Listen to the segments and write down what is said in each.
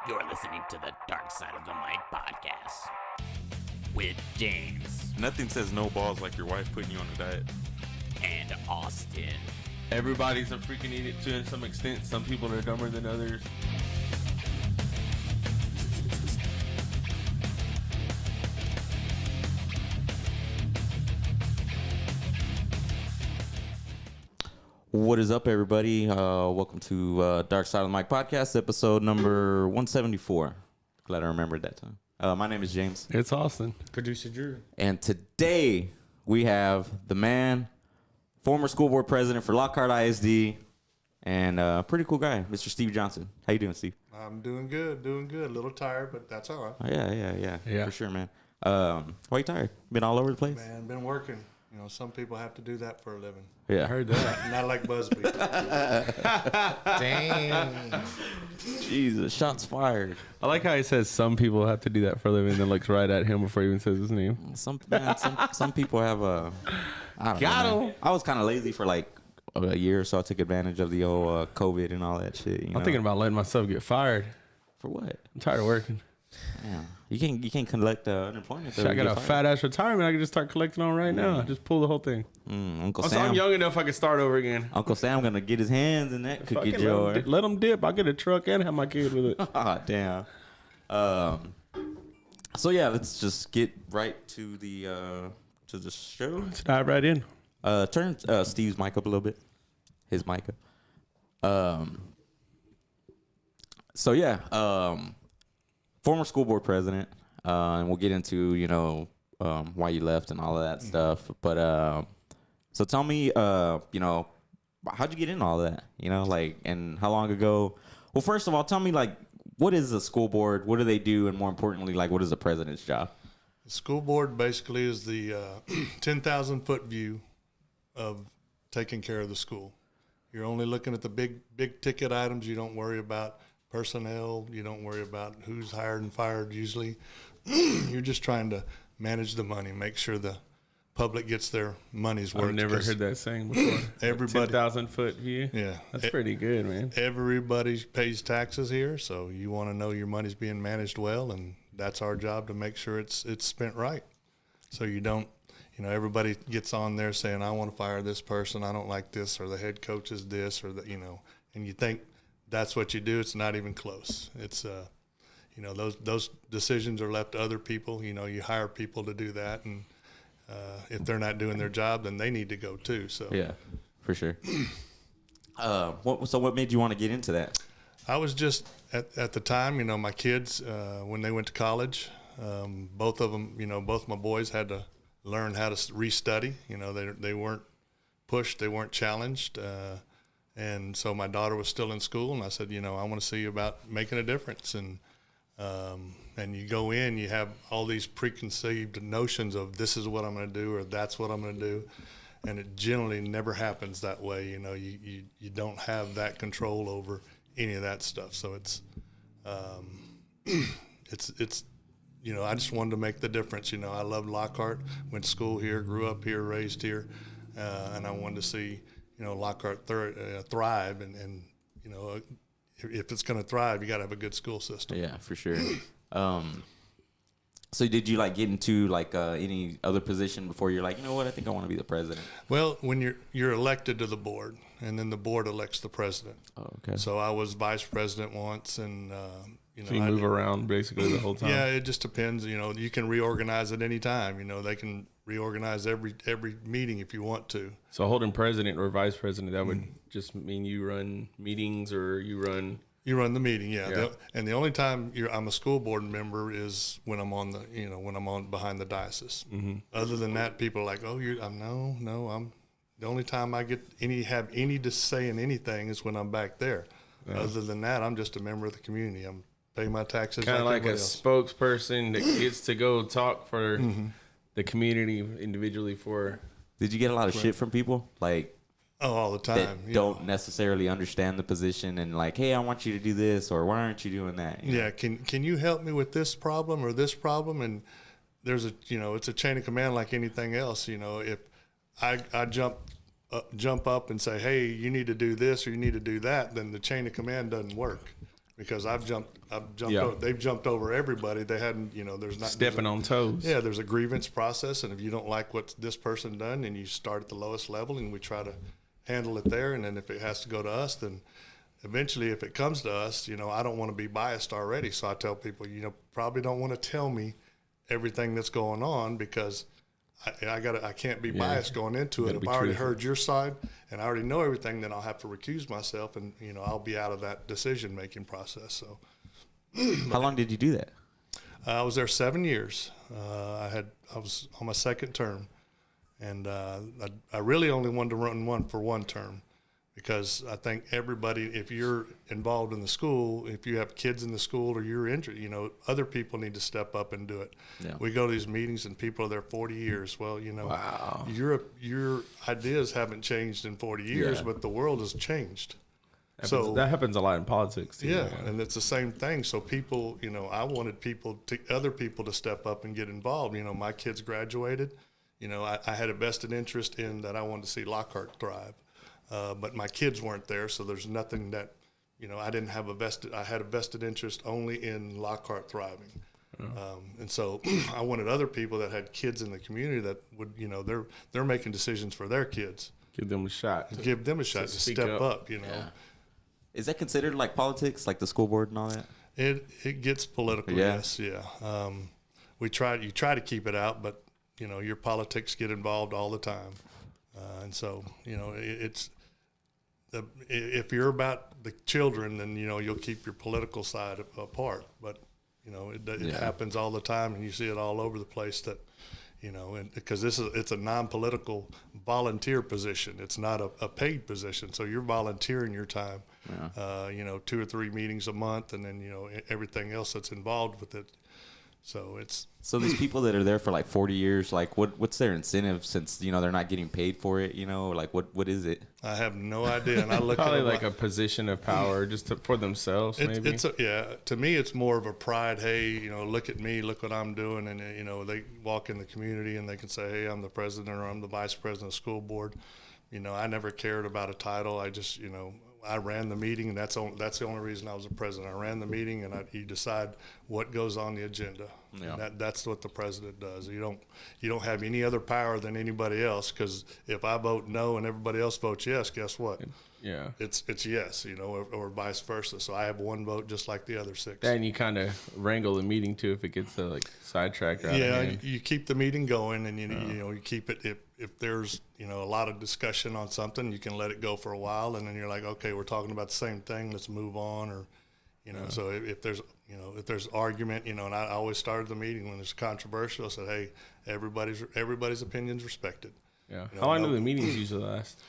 You're listening to the Dark Side of the Mic podcast with James Nothing says no balls like your wife putting you on a diet. and Austin. Everybody's a freaking idiot to some extent. Some people are dumber than others. What is up, everybody? Welcome to Dark Side of the Mic podcast, episode number 174. Glad I remembered that time. My name is James. It's Austin. Producer Drew. And today we have the man, former school board president for Lockhart ISD, and pretty cool guy, Mr. Steve Johnson. How you doing, Steve? I'm doing good. A little tired, but that's all right. Oh, yeah, Yeah. for sure, man. Why you tired? Been all over the place? Man, been working. You know, some people have to do that for a living. Yeah. I heard that. Not like Busby. Dang. Jesus, shots fired. I like how he says some people have to do that for a living and then looks right at him before he even says his name. Some people have I don't Got know, man. him. I was kind of lazy for like a year or so. I took advantage of the old COVID and all that shit. I'm thinking about letting myself get fired. For what? I'm tired of working. Yeah, you can't collect unemployment. Shit, I got a fat ass retirement I can just start collecting on right now. Just pull the whole thing. Uncle Also, Sam. I'm young enough I can start over again. Uncle Sam gonna get his hands in that cookie Fucking jar. let him dip. I'll get a truck and have my kid with it. Ah, damn. So yeah, let's just get right to the show. Let's dive right in. Turn Steve's mic up a little bit. His mic up. So yeah, former school board president, and we'll get into why you left and all of that stuff. But so tell me, how'd you get into all of that? And how long ago? Well, first of all, tell me what is a school board? What do they do? And more importantly, what is the president's job? The school board basically is the 10,000-foot view of taking care of the school. You're only looking at the big ticket items. You don't worry about personnel. You don't worry about who's hired and fired usually. You're just trying to manage the money, make sure the public gets their money's worth. I've never heard that saying before. Everybody, 10,000-foot view. yeah, That's pretty good, man. everybody pays taxes here, so you want to know your money's being managed well, and that's our job to make sure it's spent right. So you don't, everybody gets on there saying, I want to fire this person, I don't like this, or the head coach is this, or and you think that's what you do. It's not even close. It's, those decisions are left to other people. You hire people to do that, and if they're not doing their job, then they need to go too. So Yeah, for sure. What made you want to get into that? I was just at the time, my kids when they went to college, both of them, both my boys had to learn how to restudy. They weren't pushed, they weren't challenged, and so my daughter was still in school, and I said, I want to see you about making a difference. And you go in, you have all these preconceived notions of this is what I'm going to do or that's what I'm going to do, and it generally never happens that way. You don't have that control over any of that stuff. So it's I just wanted to make the difference. I loved Lockhart, went to school here, grew up here, raised here, and I wanted to see Lockhart thrive, and if it's going to thrive, you got to have a good school system. Yeah, for sure. So did you get into any other position before you're like, I think I want to be the president? Well, when you're elected to the board, and then the board elects the president. Oh, okay. So I was vice president once, and So you move around basically the whole time? Yeah, it just depends. You can reorganize at any time. They can reorganize every meeting if you want to. So holding president or vice president, that would just mean you run meetings or you run... You run the meeting, yeah. Yeah. And the only time I'm a school board member is when I'm on when I'm on behind the diocese. Mm-hmm. Other than that, people are like, "Oh, I'm the only time I get have any to say in anything is when I'm back there. Yeah. Other than that, I'm just a member of the community. I'm paying my taxes. Kind of like a else. spokesperson that gets to go talk for the community individually for... Did you get a lot of shit from people? All the time. That don't necessarily understand the position and hey, I want you to do this, or why aren't you doing that? Yeah, can you help me with this problem or this problem? And there's it's a chain of command like anything else. If I jump up and say, hey, you need to do this or you need to do that, then the chain of command doesn't work. because I've jumped Yeah. they've jumped over everybody. They hadn't, there's not Stepping on toes. Yeah, there's a grievance process, and if you don't like what this person done, then you start at the lowest level, and we try to handle it there. And then if it has to go to us, then eventually, if it comes to us, I don't want to be biased already. So I tell people, probably don't want to tell me everything that's going on, because I can't be biased going into it. If I already heard your side and I already know everything, then I'll have to recuse myself, and I'll be out of that decision making process. So, How long did you do that? I was there 7 years. I was on my second term, and I really only wanted to run one for one term, because I think everybody, if you're involved in the school, if you have kids in the school or you're interested, other people need to step up and do it. Yeah. We go to these meetings and people are there 40 years. Well, Wow. your ideas haven't changed in 40 years, Yeah. but the world has changed. That happens a lot in politics too. Yeah, and it's the same thing. So people, I wanted other people to step up and get involved. My kids graduated. I had a vested interest in that. I wanted to see Lockhart thrive. But my kids weren't there, so there's nothing that, I didn't have I had a vested interest only in Lockhart thriving. And so I wanted other people that had kids in the community that would, they're making decisions for their kids. Give them a shot. Give them a shot to speak step up. up, Yeah. Is that considered like politics, like the school board and all that? It gets political, Yeah. yes, yeah. You try to keep it out, but, your politics get involved all the time. And so, if you're about the children, then, you'll keep your political side apart. But, it happens all the time, and you see it all over the place that, because it's a non-political volunteer position. It's not a paid position. So you're volunteering your time, 2 or 3 meetings a month, and then, everything else that's involved with it. So these people that are there for like 40 years, like what's their incentive, since they're not getting paid for it? Like what is it? I have no idea. And I look Probably at like a position of power for themselves, maybe. To me, it's more of a pride. Hey, look at me, look what I'm doing. And, they walk in the community and they can say, hey, I'm the president or I'm the vice president of the school board. I never cared about a title. I just, I ran the meeting, and that's the only reason I was a president. I ran the meeting, and you decide what goes on the agenda. Yeah. And that's what the president does. You don't have any other power than anybody else, because if I vote no and everybody else votes yes, guess what? Yeah. It's yes, or vice versa. So I have one vote just like the other 6. And you kind of wrangle the meeting too if it gets sidetracked. You keep the meeting going, and you keep it. If there's a lot of discussion on something, you can let it go for a while, and then you're like, okay, we're talking about the same thing, let's move on. Or so if there's argument, and I always started the meeting when there's controversial. I said, hey, everybody's opinion's respected. Yeah. How long do the meetings usually last?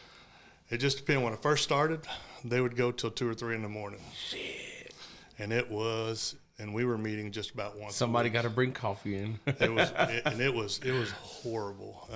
It just depends. When I first started, they would go till 2 or 3 in the morning. Shit. And we were meeting just about once. Somebody got to bring coffee in. It was horrible.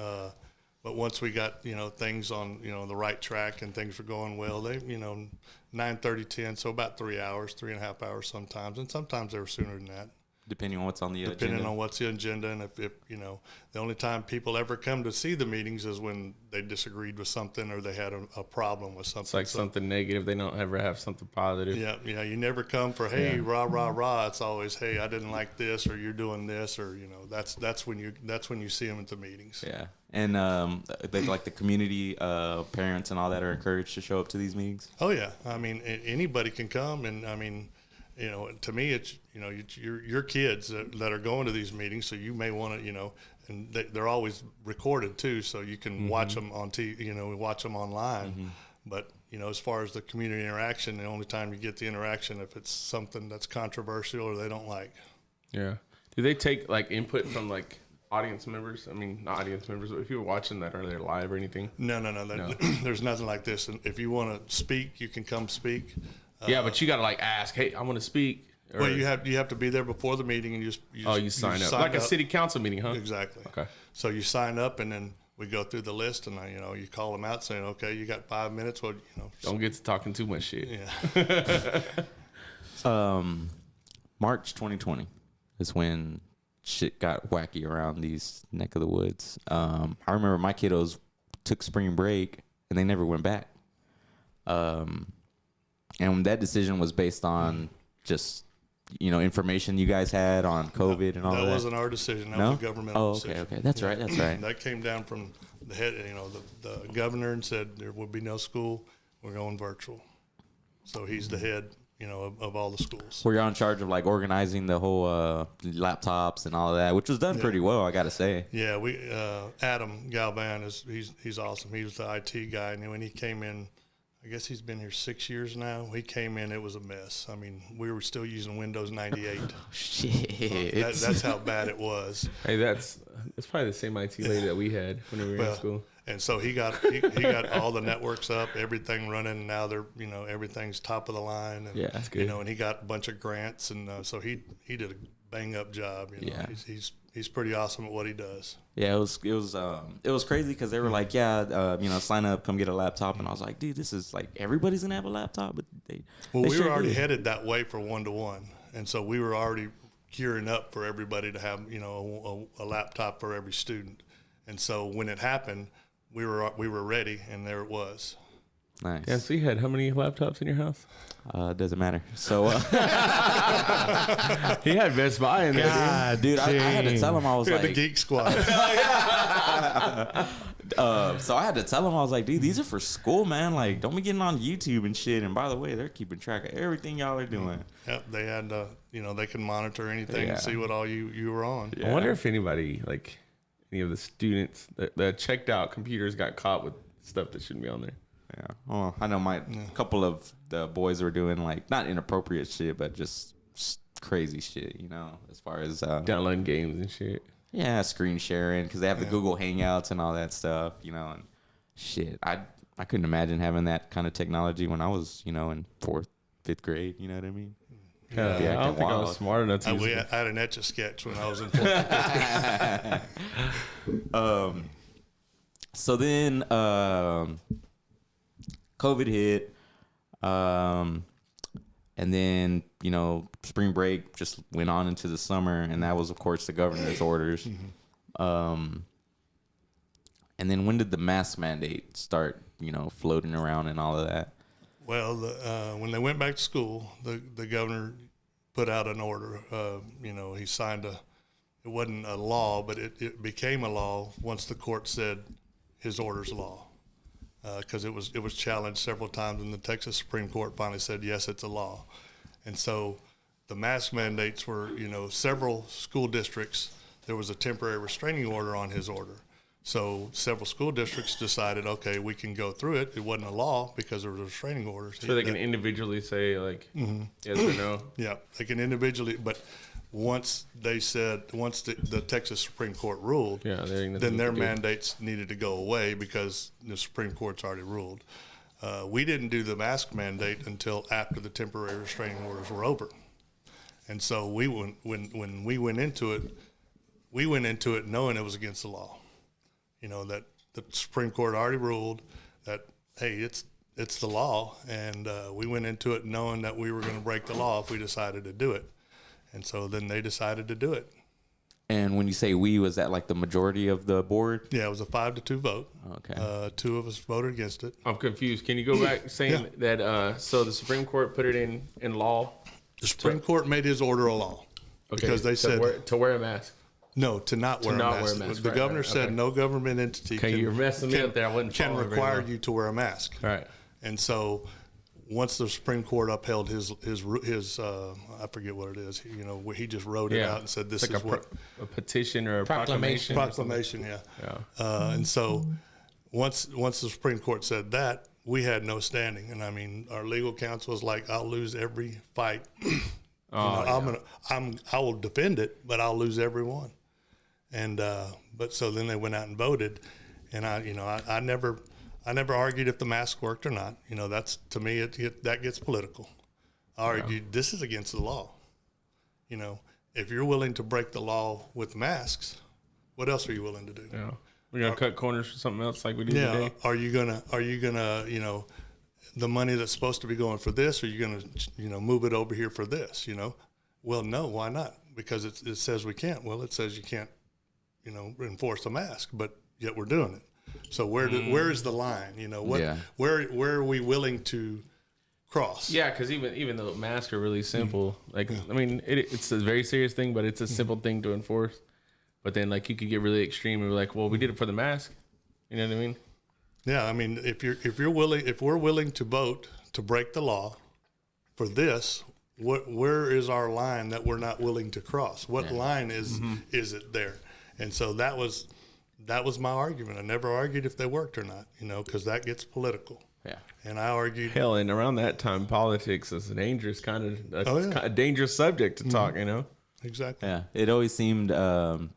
But once we got, things on, the right track and things were going well, they, 9:30, 10, so about 3 hours, 3.5 hours sometimes. And sometimes they were sooner than that. Depending on what's on the agenda. Depending on what's the agenda. And if the only time people ever come to see the meetings is when they disagreed with something or they had a problem with something. It's like something negative. They don't ever have something positive. Yeah. You never come for, hey, rah, rah, rah. It's always, hey, I didn't like this, or you're doing this, or, that's when you see them at the meetings. Yeah. And like the community parents and all that are encouraged to show up to these meetings? Oh, yeah. I mean, anybody can come. And, to me, it's, your kids that are going to these meetings, so you may want to, and they're always recorded too, so you can watch them on TV, watch them online. But, as far as the community interaction, the only time you get the interaction if it's something that's controversial or they don't like. Yeah. Do they take input from audience members? I mean, not audience members, but people watching that, are they live or anything? No. There's nothing like this. And if you want to speak, you can come speak. Yeah, but you got to ask, hey, I want to speak. Or, Well, you have to be there before the meeting, and you sign up. Like a city council meeting, huh? Exactly. Okay. So you sign up, and then we go through the list, and you call them out saying, okay, you got 5 minutes. Well, Don't get to talking too much shit. Yeah. March 2020 is when shit got wacky around these neck of the woods. I remember my kiddos took spring break and they never went back. And that decision was based on just, you know, information you guys had on COVID and all that? That wasn't our decision. That No? was a governmental decision. Okay. That's right. That came down from the head, the governor, and said there would be no school. We're going virtual. So he's the head, of all the schools. Were you in charge of like organizing the whole laptops and all of that, which was done pretty well, I gotta say. Yeah, we Adam Galvan he's awesome. He was the IT guy, and when he came in, I guess he's been here 6 years now. He came in, it was a mess. I mean, we were still using Windows 98. Shit. That's how bad it was. Hey, that's probably the same IT lady that we had when we were in school. And so he got all the networks up, everything running. And now they're everything's top of the line. And, Yeah, that's good. And he got a bunch of grants, and so he did a bang up job. Yeah. He's pretty awesome at what he does. Yeah, it was crazy because they were like, sign up, come get a laptop, and I was like, dude, this is like everybody's gonna have a laptop, but we were already headed that way for 1-to-1, and so we were already gearing up for everybody to have a laptop for every student, and so when it happened, we were ready, and there it was. Nice. Yeah, so you had how many laptops in your house? Doesn't matter. So He had Best Buy in there, God, dude, I had to tell him, I was We had like, the Geek Squad. so I had to tell him, I was like, dude, these are for school, man. Like, don't be getting on YouTube and shit. And by the way, they're keeping track of everything y'all are doing. Yep, they had they can monitor anything and see what all you were on. I wonder if anybody, like any of the students that checked out computers got caught with stuff that shouldn't be on there. Yeah. Well, I know a couple of the boys were doing like not inappropriate shit, but just crazy shit, as far as Downloading games and shit. yeah, screen sharing because they have the Google Hangouts and all that stuff, and shit. I couldn't imagine having that kind of technology when I was, in 4th, 5th grade. You know what I mean? Yeah, I don't think I was smart enough to use I it. had an Etch-a-Sketch when I was in 4th grade. So then COVID hit, and then spring break just went on into the summer, and that was of course the governor's orders. And then when did the mask mandate start floating around and all of that? Well, when they went back to school, the governor put out an order. He signed it wasn't a law, but it became a law once the court said his order's law. Because it was challenged several times, and the Texas Supreme Court finally said, yes, it's a law. And so the mask mandates were, several school districts, there was a temporary restraining order on his order. So several school districts decided, okay, we can go through it. It wasn't a law because there was a restraining order. So they can individually say, like, yes or no? Yeah, they can individually, but once the Texas Supreme Court ruled, then their mandates needed to go away because the Supreme Court's already ruled. We didn't do the mask mandate until after the temporary restraining orders were over. And so when we went into it, knowing it was against the law. That the Supreme Court already ruled that, hey, it's the law, and we went into it knowing that we were going to break the law if we decided to do it. And so then they decided to do it. And when you say we, was that like the majority of the board? Yeah, it was a 5-2 vote. Okay. 2 of us voted against it. I'm confused. Can you go back saying that, so the Supreme Court put it in law? The Supreme Court made his order a law. Okay, because they said to wear a mask. No, to not wear a mask. The governor said no government entity you're messing me up there. I wasn't can following require very well. you to wear a mask. Right. And so once the Supreme Court upheld his I forget what it is, where he just wrote it out and said this it's like is a petition or a proclamation. Proclamation, yeah. And so once the Supreme Court said that, we had no standing. And I mean, our legal counsel was like, I'll lose every fight. I will defend it, but I'll lose every one. And but so then they went out and voted, and I never argued if the mask worked or not. That's, to me, that gets political. I argued this is against the law. If you're willing to break the law with masks, what else are you willing to do? Yeah, we're gonna cut corners for something else like we did Yeah, today. are you gonna the money that's supposed to be going for this, are you gonna move it over here for this? Well, no, why not? Because it says we can't. Well, it says you can't enforce the mask, but yet we're doing it. So where is the line? Where are we willing to cross. Yeah, because even though masks are really simple, like I mean, it's a very serious thing, but it's a simple thing to enforce. But then like you could get really extreme and be like, well, we did it for the mask. You know what I mean? Yeah, I mean, if we're willing to vote to break the law for this, where is our line that we're not willing to cross? What line is it there? And so that was my argument. I never argued if they worked or not, because that gets political. Yeah. And I argued. Hell, and around that time, politics is a dangerous kind of dangerous subject to talk. Exactly. Yeah. It always seemed, and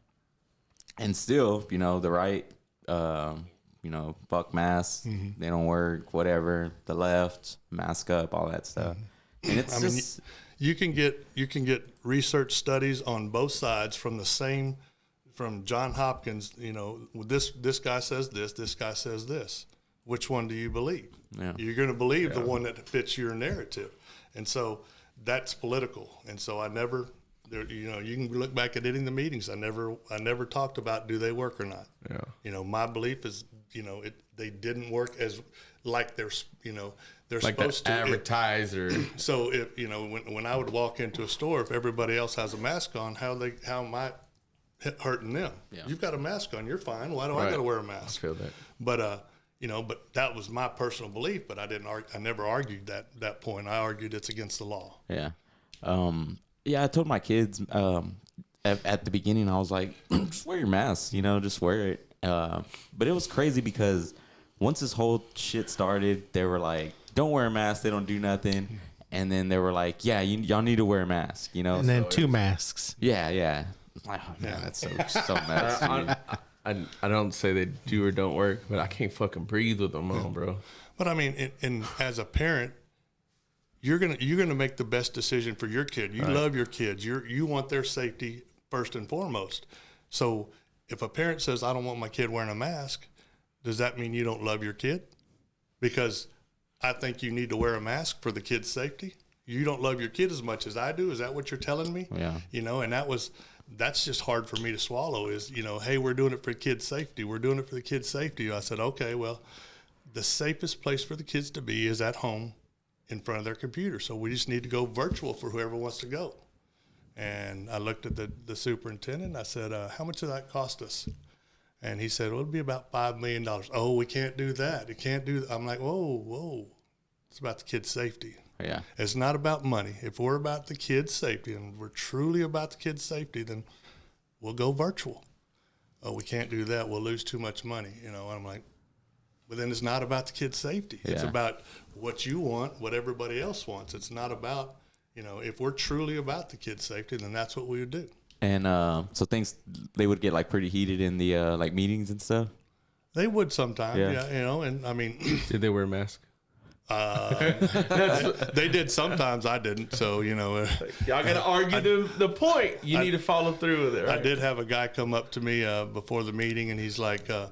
still, the right, fuck masks, they don't work, whatever. The left, mask up, all that stuff. And it's just, you can get research studies on both sides from John Hopkins. This guy says this guy says this. Which one do you believe? Yeah. You're going to believe the one that fits your narrative, and so that's political. And so I never, you can look back at any of the meetings. I never talked about do they work or not. Yeah. My belief is, they didn't work as like they're like supposed to advertise or. So if when I would walk into a store, if everybody else has a mask on, how am I hurting them? Yeah. You've got a mask on, you're fine. Why do I got to wear a mask? I feel that. But but that was my personal belief. But I never argued that point. I argued it's against the law. Yeah. I told my kids at the beginning, I was like, just wear your mask, just wear it. But it was crazy because once this whole shit started, they were like, don't wear a mask. They don't do nothing. And then they were like, yeah, y'all need to wear a mask, And then 2 masks. Yeah, yeah. Oh, man, that's so nuts. I don't say they do or don't work, but I can't fucking breathe with them on, bro. But I mean, and as a parent, you're gonna make the best decision for your kid. You love your kids. You want their safety first and foremost. So if a parent says, I don't want my kid wearing a mask, does that mean you don't love your kid? Because I think you need to wear a mask for the kid's safety. You don't love your kid as much as I do. Is that what you're telling me? Yeah. And that's just hard for me to swallow is, hey, we're doing it for kids' safety. We're doing it for the kids' safety. I said, okay, well, the safest place for the kids to be is at home in front of their computer. So we just need to go virtual for whoever wants to go. And I looked at the superintendent and I said, how much did that cost us? And he said, well, it'll be about $5 million. Oh, we can't do that. It can't do that. I'm like, whoa. It's about the kids' safety. Yeah. It's not about money. If we're about the kids' safety and we're truly about the kids' safety, then we'll go virtual. Oh, we can't do that. We'll lose too much money. And I'm like, but then it's not about the kids' safety. Yeah. It's about what you want, what everybody else wants. It's not about, if we're truly about the kids' safety, then that's what we would do. And so they would get like pretty heated in the like meetings and stuff? They would sometimes, yeah and I mean. Did they wear a mask? They did sometimes. I didn't. So y'all got to argue the point. You need to follow through with it. Right? I did have a guy come up to me before the meeting, and he's like, "Well,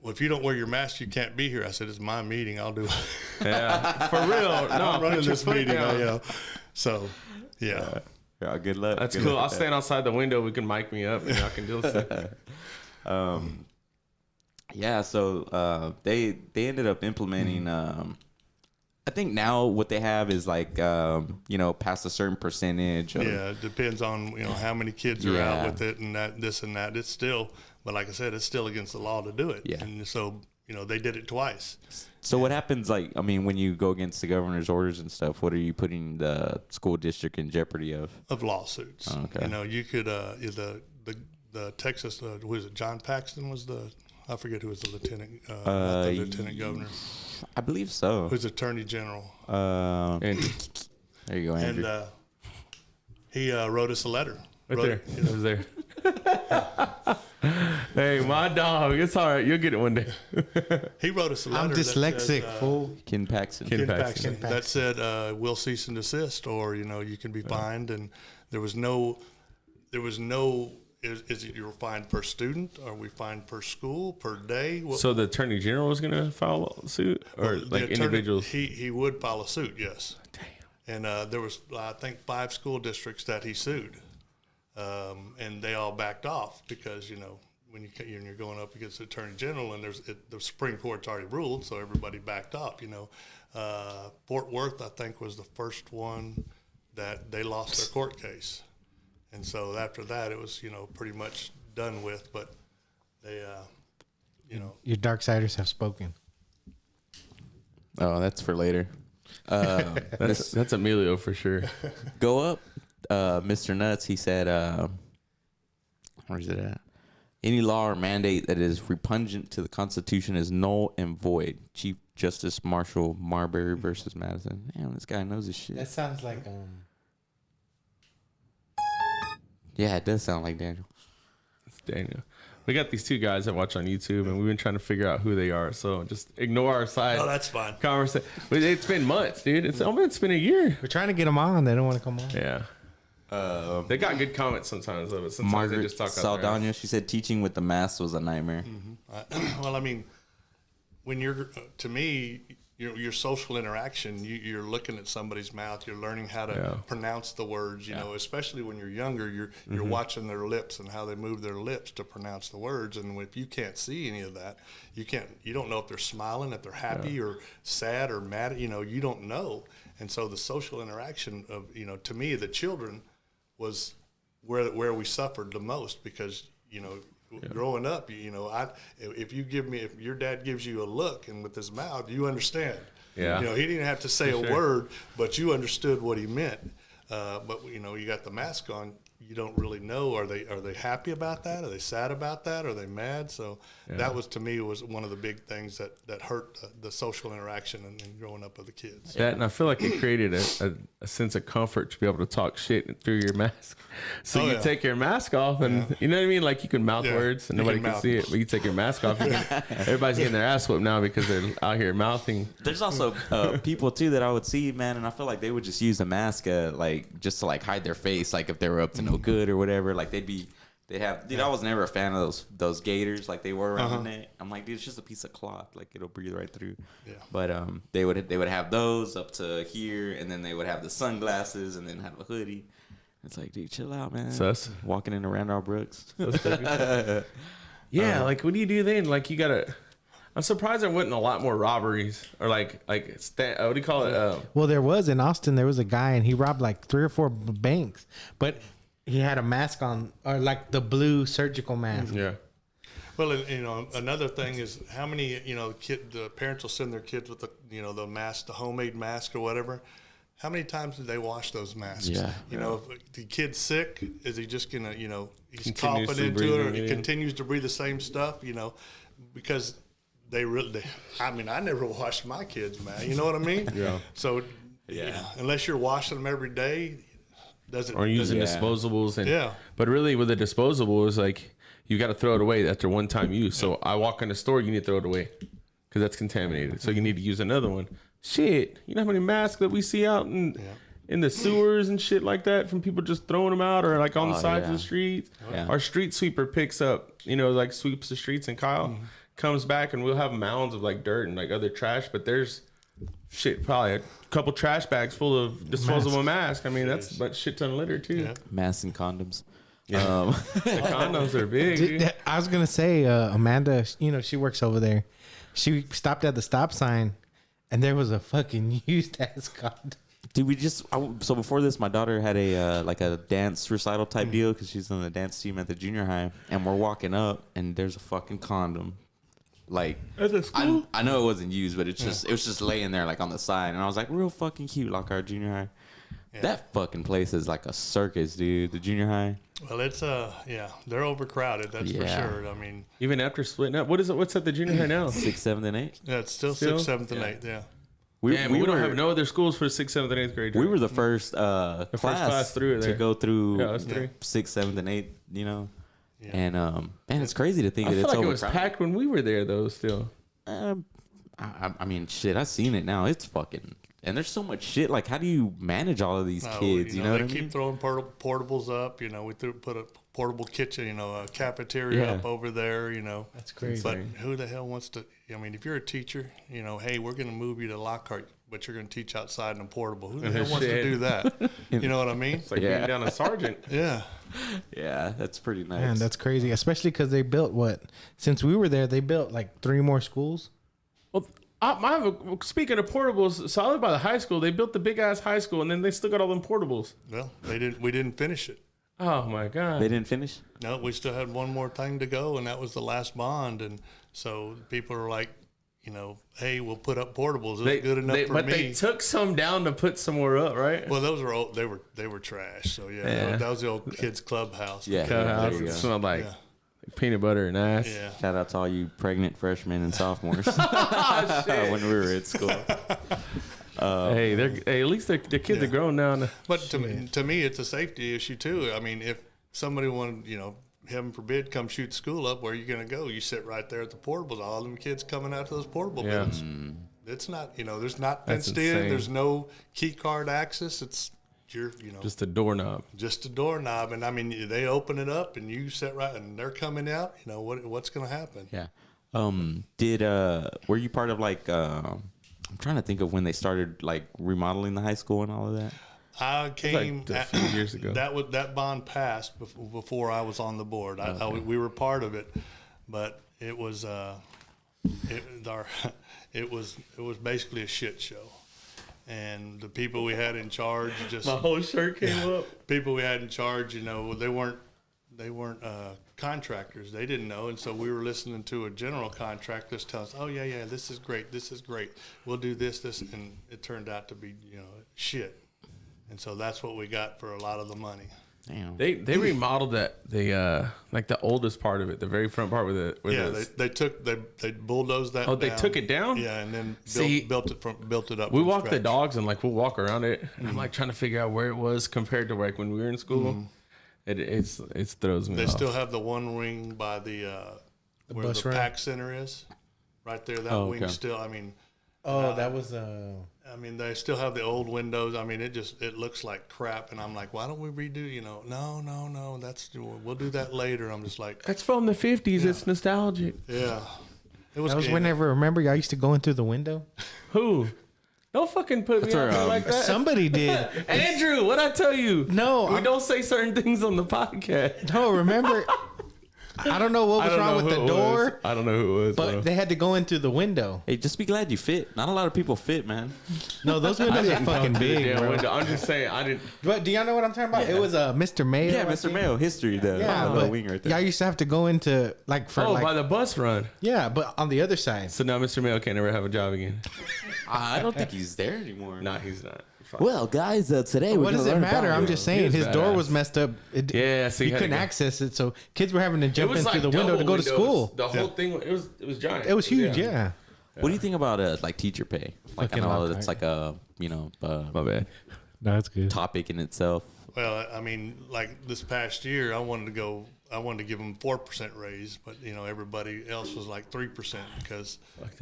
if you don't wear your mask, you can't be here." I said, "It's my meeting. I'll do it." Yeah, for real. No, I'm running this meeting. So, yeah. Yeah, good luck. That's good cool. luck I'll stand outside the window. We can mic me up, and y'all can deal with it. Yeah. So they ended up implementing. I think now what they have is like, past a certain percentage. It depends on, how many kids are out with it and this and that. It's still, but like I said, it's still against the law to do it. Yeah. And so, they did it twice. So what happens, when you go against the governor's orders and stuff, what are you putting the school district in jeopardy of? Of lawsuits. Oh, okay. You could, the Texas, who was it, John Paxton was I forget who was the lieutenant, lieutenant governor. I believe so. Who's attorney general. Andrew. There you go, Andrew. And he wrote us a letter. It was there. Hey, my dog. It's all right. You'll get it one day. He wrote us a letter. I'm dyslexic, fool. Ken Paxton. Ken Paxton. That said, we'll cease and desist, or you can be fined. And there was no. Is it you're fined per student? Are we fined per school, per day? So the attorney general was going to file a suit, or individuals? He would file a suit, yes. Damn. And there was, I think, 5 school districts that he sued, and they all backed off because when you're going up against the Attorney General, and the Supreme Court's already ruled, so everybody backed up. Fort Worth, I think, was the first one that they lost their court case, and so after that, it was pretty much done with. But they, Your dark siders have spoken. Oh, that's for later. That's Emilio for sure. Go up, Mr. Nuts. He said, where's it at? Any law or mandate that is repugnant to the Constitution is null and void. Chief Justice Marshall Marbury versus Madison. Damn, this guy knows his shit. That sounds like Yeah, it does sound like Daniel. It's Daniel. We got these two guys that watch on YouTube, and we've been trying to figure out who they are. So just ignore our side. Oh, that's fine. Conversation. It's been months, dude. It's been a year. we're trying to get them on. They don't want to come on. Yeah. They got good comments sometimes, though. But sometimes Margaret they just talk out Saldana, she said teaching with the mask was a nightmare. Well, I mean, when to me, your social interaction, you're looking at somebody's mouth, you're learning how to pronounce the words, especially when you're younger, you're watching their lips and how they move their lips to pronounce the words. And if you can't see any of that, you don't know if they're smiling, if they're happy or sad or mad, you don't know. And so the social interaction of, to me, the children was where we suffered the most because, growing up, if your dad gives you a look and with his mouth, you understand. Yeah. He didn't have to say a word, but you understood what he meant. But you got the mask on. You don't really know. Are they happy about that? Are they sad about that? Are they mad? So that was, to me, was one of the big things that hurt the social interaction and growing up with the kids. That, and I feel like it created a sense of comfort to be able to talk shit through your mask. So you take your mask off, and you know what I mean? Like you can mouth words, and nobody can see it, but you take your mask off. Everybody's getting their ass whooped now because they're out here mouthing. There's also people too that I would see, man, and I feel like they would just use a mask, just to hide their face, like if they were up to no good or whatever. Like I was never a fan of those gaiters, like they were around the neck. I'm like, dude, it's just a piece of cloth, like it'll breathe right through. Yeah. But they would have those up to here, and then they would have the sunglasses, and then have a hoodie. It's like, dude, chill out, man. Sus. Walking into Randolph Brooks. Yeah, like what do you do then? Like you gotta. I'm surprised there wasn't a lot more robberies or what do you call it? Well, there was in Austin. There was a guy and he robbed like 3 or 4 banks, but he had a mask on, or like the blue surgical mask. Yeah. Well, another thing is how many, the parents will send their kids with the mask, the homemade mask or whatever. How many times did they wash those masks? Yeah. If the kid's sick, is he just going to, he's coughing into it, or he continues to breathe the same stuff, because I never washed my kids' mask. You know what I mean? Yeah. So, unless you're washing them every day, or using disposables. But really with the disposable, it's like you got to throw it away after one time use. So I walk in the store, you need to throw it away because that's contaminated. So you need to use another one. Shit, you know how many masks that we see out in the sewers and shit like that from people just throwing them out, or like on the sides of the streets. Our street sweeper picks up, sweeps the streets, and Kyle comes back and we'll have mounds of like dirt and like other trash, but there's probably a couple trash bags full of disposable masks. I mean, that's but shit ton of litter too. Yeah. Masks and condoms. Yeah. The condoms are big. Dude. I was gonna say, Amanda, she works over there. She stopped at the stop sign, and there was a fucking used ass condom. Dude, so before this, my daughter had a dance recital type deal because she's on the dance team at the junior high, and we're walking up, and there's a fucking condom. Like, I know it wasn't used, but it was just laying there like on the side, and I was like, real fucking cute, Lockhart Junior High. Yeah. That fucking place is like a circus, dude. The junior high. Well, it's they're overcrowded. That's for sure. I mean, even after splitting up, what's at the junior high now? 6th, 7th, and 8th. Yeah, it's still 6th, 7th, and 8th. Yeah. We don't have no other schools for 6th, 7th, and 8th grade. We were the first class through there to go through 6th, 7th, and 8th. Yeah. And man, it's crazy to think that it's overcrowded. It was packed when we were there, though. Still, I mean, shit, I've seen it now. It's fucking, and there's so much shit. Like, how do you manage all of these kids? You know what I mean? They keep throwing portables up. We put a portable kitchen, a cafeteria up over there. That's crazy. But who the hell wants to? I mean, if you're a teacher, hey, we're going to move you to Lockhart. but you're going to teach outside in a portable. Who the hell wants to do that? You know what I mean? It's like being down a sergeant. Yeah. Yeah, that's pretty nice. Man, that's crazy. Especially because they built since we were there, they built like 3 more schools. Well, speaking of portables, so I live by the high school. They built the big ass high school, and then they still got all them portables. Well, we didn't finish it. Oh my god! They didn't finish? No, we still had one more thing to go, and that was the last bond. And so people are like, hey, we'll put up portables. It's good enough for me. But they took some down to put some more up, right? Well, those were old. They were trash. So yeah. That was the old kids' clubhouse. Yeah, Clubhouse. It smelled like peanut butter and ass. Yeah. Shout out to all you pregnant freshmen and sophomores Oh, when we were at school. Hey, at least the kids are grown now. But to me, it's a safety issue too. I mean, if somebody wanted, heaven forbid, come shoot school up, where are you going to go? You sit right there at the portables. All them kids coming out to those portable beds. It's not, there's not fenced in. There's no key card access. It's just a doorknob. Just a doorknob, and I mean, they open it up, and you sit right, and they're coming out. What's going to happen? Yeah. Were you part of like? I'm trying to think of when they started like remodeling the high school and all of that. I came like a few years ago. That bond passed before I was on the board. We were part of it, but it was it was basically a shit show. And the people we had in charge just my whole shirt came up. People we had in charge, they weren't contractors. They didn't know, and so we were listening to a general contractor just tell us, "Oh yeah, this is great. We'll do this," and it turned out to be shit. And so that's what we got for a lot of the money. Damn. They remodeled that like the oldest part of it, the very front part they bulldozed that. Oh, down. they took it down. Yeah, and then built it up. We from walk the scratch. dogs and we'll walk around it, and I'm like trying to figure out where it was compared to like when we were in school. It throws me. They off. still have the one wing by where bus the ramp? PAC Center is, right there. That wing still. I mean. That was I mean, they still have the old windows. I mean, it looks like crap, and I'm like, why don't we redo? No. We'll do that later. I'm just like, that's from the 50s. It's nostalgic. yeah. That was whenever. Remember, y'all used to go in through the window. Who? Don't fucking put me out there like that. Somebody did. Andrew, what'd I tell you? No, we don't say certain things on the podcast. No, remember. I don't know what was wrong with the door. I don't know who it was. But they had to go in through the window. Hey, just be glad you fit. Not a lot of people fit, man. No, those windows are fucking big, bro. I'm just saying, I didn't. But do y'all know what I'm talking about? Yeah. It was Mr. Mayo. Yeah, Mr. Mayo history. The wing right there. Y'all used to have to go into by the bus run. Yeah, but on the other side. So now Mr. Mayo can't ever have a job again. I don't think he's there anymore. No, he's not. Well, guys, today what does it matter? I'm just saying his door was messed up. So he couldn't access it, so kids were having to jump in through the window to go to school. The whole thing, it was giant. It was huge, yeah. What do you think about like teacher pay? Like I know it's like a my bad. No, it's good. Topic in itself. Well, I mean, like this past year, I wanted to give them 4% raise, but everybody else was like 3% because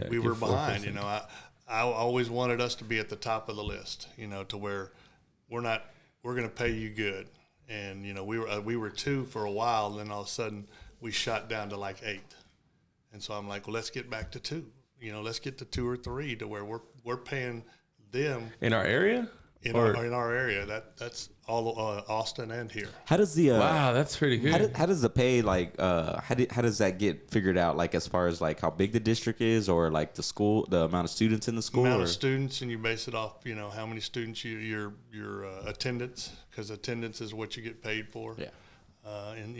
we were behind. I always wanted us to be at the top of the list, to where we're going to pay you good. And, we were 2 for a while, and then all of a sudden we shot down to like 8. And so I'm like, well, let's get back to 2. Let's get to 2 or 3 to where we're paying them. In our area? In our area. That's all Austin and here. How does the wow, that's pretty good. How does the pay how does that get figured out? Like as far as like how big the district is, or like the amount of students in the school. Amount of students, and you base it off how many students your attendance, because attendance is what you get paid for. Yeah. And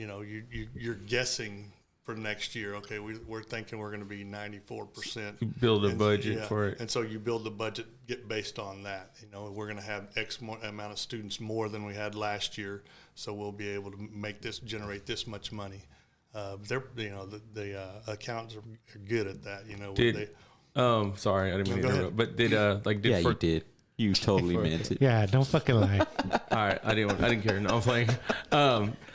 you're guessing for next year. Okay, we're thinking we're going to be 94%. You build a budget for it, and so you build the budget based on that. We're going to have X amount of students more than we had last year, so we'll be able to generate this much money. The accountants are good at that. Sorry, I didn't mean to interrupt. But you did. You totally meant it. Yeah, don't fucking lie. All right, I didn't care. No, I'm playing.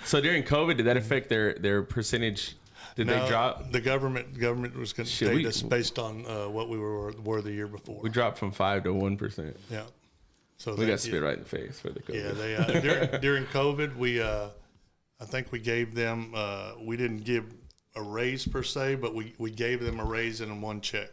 So during COVID, did that affect their percentage? Did they drop? The government was going to pay us based on what we were the year before. We dropped from 5 to 1%. Yeah, so we got spit right in the face for the COVID. Yeah, during COVID, I think we gave them. We didn't give a raise per se, but we gave them a raise in one check.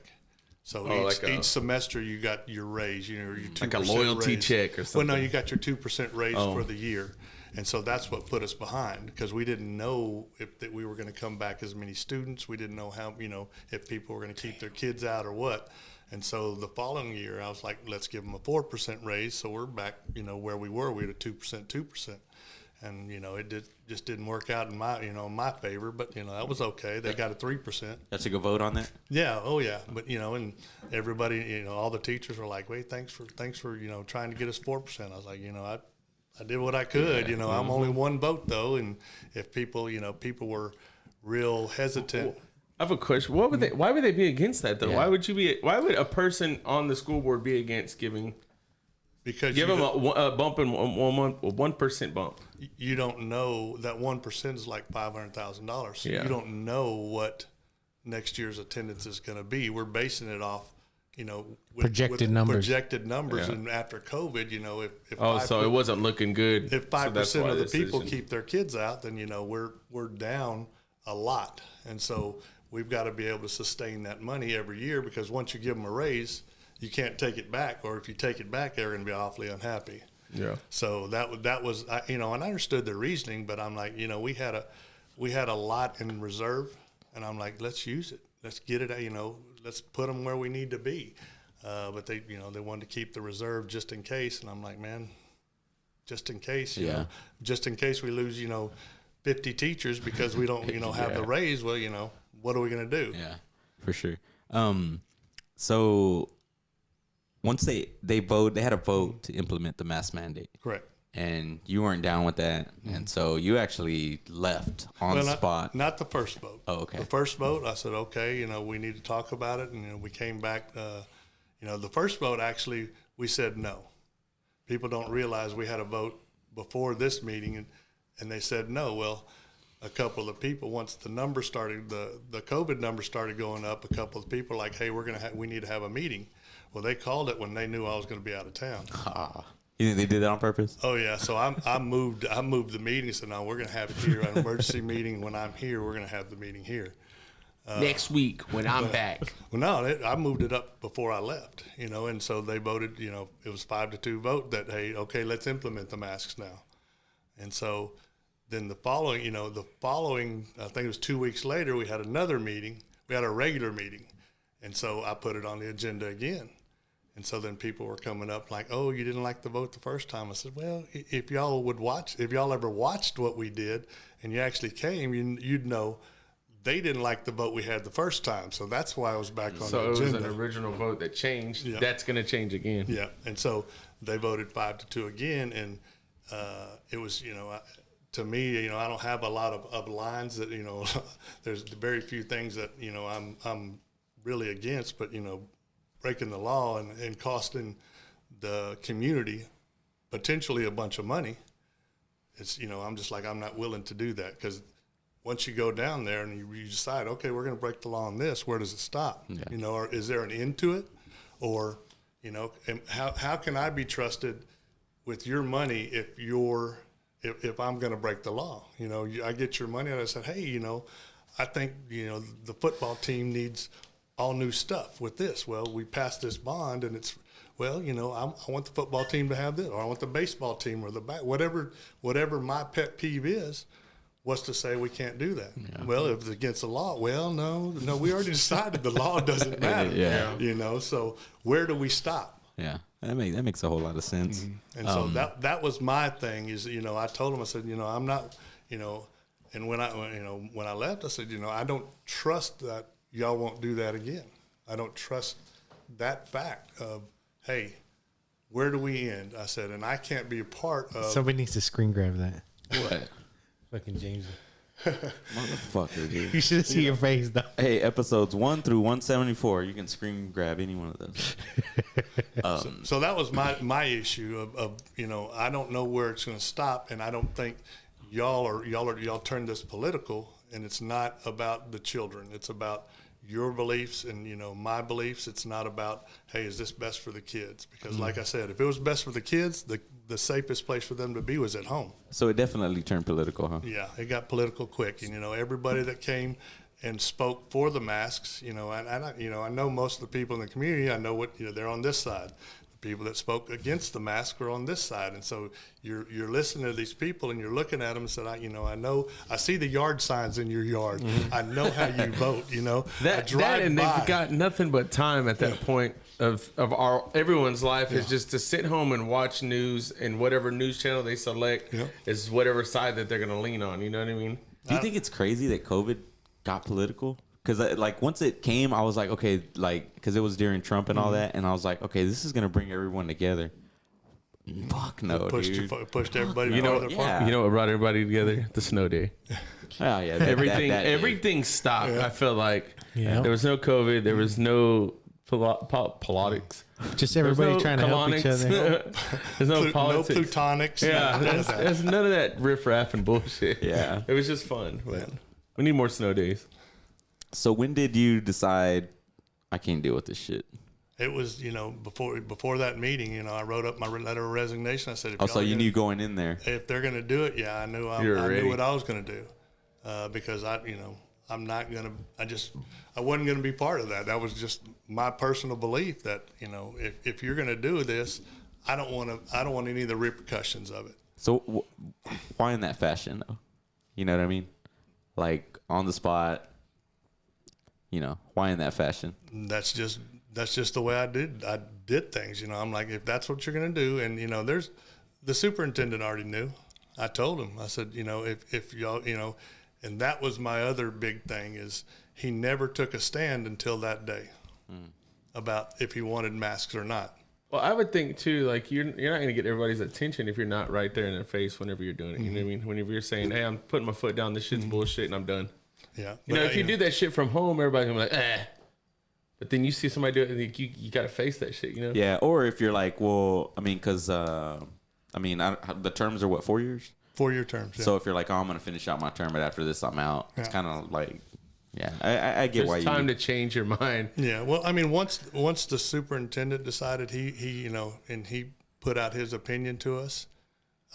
So each semester you got your raise, your 2% like a loyalty raise. check or something. Well, no, you got your 2% raise for the year. And so that's what put us behind, because we didn't know that we were going to come back as many students. We didn't know how, if people were going to keep their kids out or what. And so the following year, I was like, let's give them a 4% raise. So we're back, where we were. We had a 2%. And, it just didn't work out in my favor. But, that was okay. They got a 3%. That's a good vote on that? Yeah. Oh, yeah. But, and everybody, all the teachers were like, wait, thanks for trying to get us 4%. I was like, I did what I could. I'm only one vote, though. And if people were real hesitant. I have a question. Why would they be against that, though? Yeah. Why would a person on the school board be against giving them a bump in 1% bump? You don't know that 1% is like $500,000. So yeah. You don't know what next year's attendance is going to be. We're basing it off, projected numbers. Yeah. And after COVID, if so it wasn't looking good. If 5% of the people keep their kids out, then we're down a lot, and so we've got to be able to sustain that money every year, because once you give them a raise, you can't take it back, or if you take it back, they're going to be awfully unhappy. Yeah. So that was and I understood their reasoning, but I'm like, we had a lot in reserve, and I'm like, let's use it, let's get it, let's put them where we need to be. But they wanted to keep the reserve just in case, and I'm like, man, just in case, just in case we lose, 50 teachers because we don't, have the raise. Well, what are we going to do? Yeah, for sure. So once they had a vote to implement the mask mandate. Correct. And you weren't down with that, and so you actually left on the spot. Not the first vote. Oh, okay. The first vote, I said, okay, we need to talk about it, and we came back. The first vote, actually, we said no. People don't realize we had a vote before this meeting, and they said no. Well, a couple of the people, once the numbers started, the COVID numbers started going up, a couple of people were like, hey, we need to have a meeting. Well, they called it when they knew I was going to be out of town. You think they did that on purpose? Oh yeah. So I moved the meeting. Said no, we're going to have it here, an emergency meeting. When I'm here, we're going to have the meeting here. Next week when I'm back. Well, no, I moved it up before I left, and so they voted, it was 5-2 vote that, hey, okay, let's implement the masks now. And so then the following, I think it was 2 weeks later, we had another meeting. We had a regular meeting. And so I put it on the agenda again. And so then people were coming up like, oh, you didn't like the vote the first time. I said, well, if y'all ever watched what we did and you actually came, you'd know they didn't like the vote we had the first time. So that's why I was back on the agenda. So it was an original vote that changed. Yeah. That's going to change again. Yeah. And so they voted 5-2 again. And it was, to me, I don't have a lot of lines that, there's very few things that, I'm really against, but, breaking the law and costing the community potentially a bunch of money. It's, I'm just like, I'm not willing to do that, because once you go down there and you decide, okay, we're going to break the law on this, where does it stop? Yeah. Or is there an end to it? Or, and how can I be trusted with your money if I'm going to break the law? I get your money and I said, hey, I think, the football team needs all new stuff with this. Well, we passed this bond, and it's, well, I want the football team to have this, or I want the baseball team, or the whatever my pet peeve is. What's to say we can't do that? Yeah. Well, if it's against the law, well, no, we already decided the law doesn't matter. Yeah. So where do we stop? Yeah, that makes a whole lot of sense. Mm-hmm. And so that was my thing. Is I told him, I said, I'm not, and when I left, I said, I don't trust that y'all won't do that again. I don't trust that fact of, hey, where do we end? I said, and I can't be a part of. Somebody needs to screen grab that. What? Fucking James. Motherfucker, dude. You should see your face, though. Hey, episodes 1 through 174, you can screen grab any one of those. So that was my issue of I don't know where it's going to stop, and I don't think y'all turn this political, and it's not about the children. It's about your beliefs and my beliefs. It's not about, hey, is this best for the kids? Because like I said, if it was best for the kids, the safest place for them to be was at home. So it definitely turned political, huh? Yeah, it got political quick. And everybody that came, and spoke for the masks, and I know most of the people in the community. I know what they're on this side. The people that spoke against the mask are on this side, and so you're listening to these people and you're looking at them and said, I know I see the yard signs in your yard. Mm-hmm. I know how you vote. That and they've got nothing but time at that point of everyone's life is just to sit home and watch news, and whatever news channel they select is whatever side that they're going to lean on. You know what I mean? Do you think it's crazy that COVID got political? Because once it came, I was like, okay, because it was during Trump and all that, and I was like, okay, this is gonna bring everyone together. Fuck no, dude. Pushed everybody. You know what brought everybody together? The snow day. Oh yeah, everything stopped. I felt like there was no COVID, there was no politics. Just everybody trying to help each other. There's no politics. No plutonics. Yeah, there's none of that riffraff and bullshit. Yeah, it was just fun. But we need more snow days. So when did you decide I can't deal with this shit? It was, before that meeting, I wrote up my letter of resignation. I said, so you knew going in there. If they're going to do it, I knew I knew what I was going to do, because I'm not going to. I wasn't going to be part of that. That was just my personal belief that if you're going to do this, I don't want any of the repercussions of it. So why in that fashion though? You know what I mean? Like on the spot. Why in that fashion? That's just the way I did things. I'm like, if that's what you're going to do, and there's the superintendent already knew. I told him. I said, if y'all, and that was my other big thing is he never took a stand until that day about if he wanted masks or not. Well, I would think too, like you're not going to get everybody's attention if you're not right there in their face whenever you're doing it. You know what I mean? Whenever you're saying, "Hey, I'm putting my foot down. This shit's bullshit, and I'm done." Yeah. If you do that shit from home, everybody's gonna be like, eh. But then you see somebody do it, and you got to face that shit, Yeah, or if you're like, well, because, the terms are what, 4 years? 4-year terms, yeah. So if you're like, oh, I'm going to finish out my term, but after this, I'm out. It's kind of like, I get why you... There's time to change your mind. Yeah, well, once the superintendent decided he and he put out his opinion to us,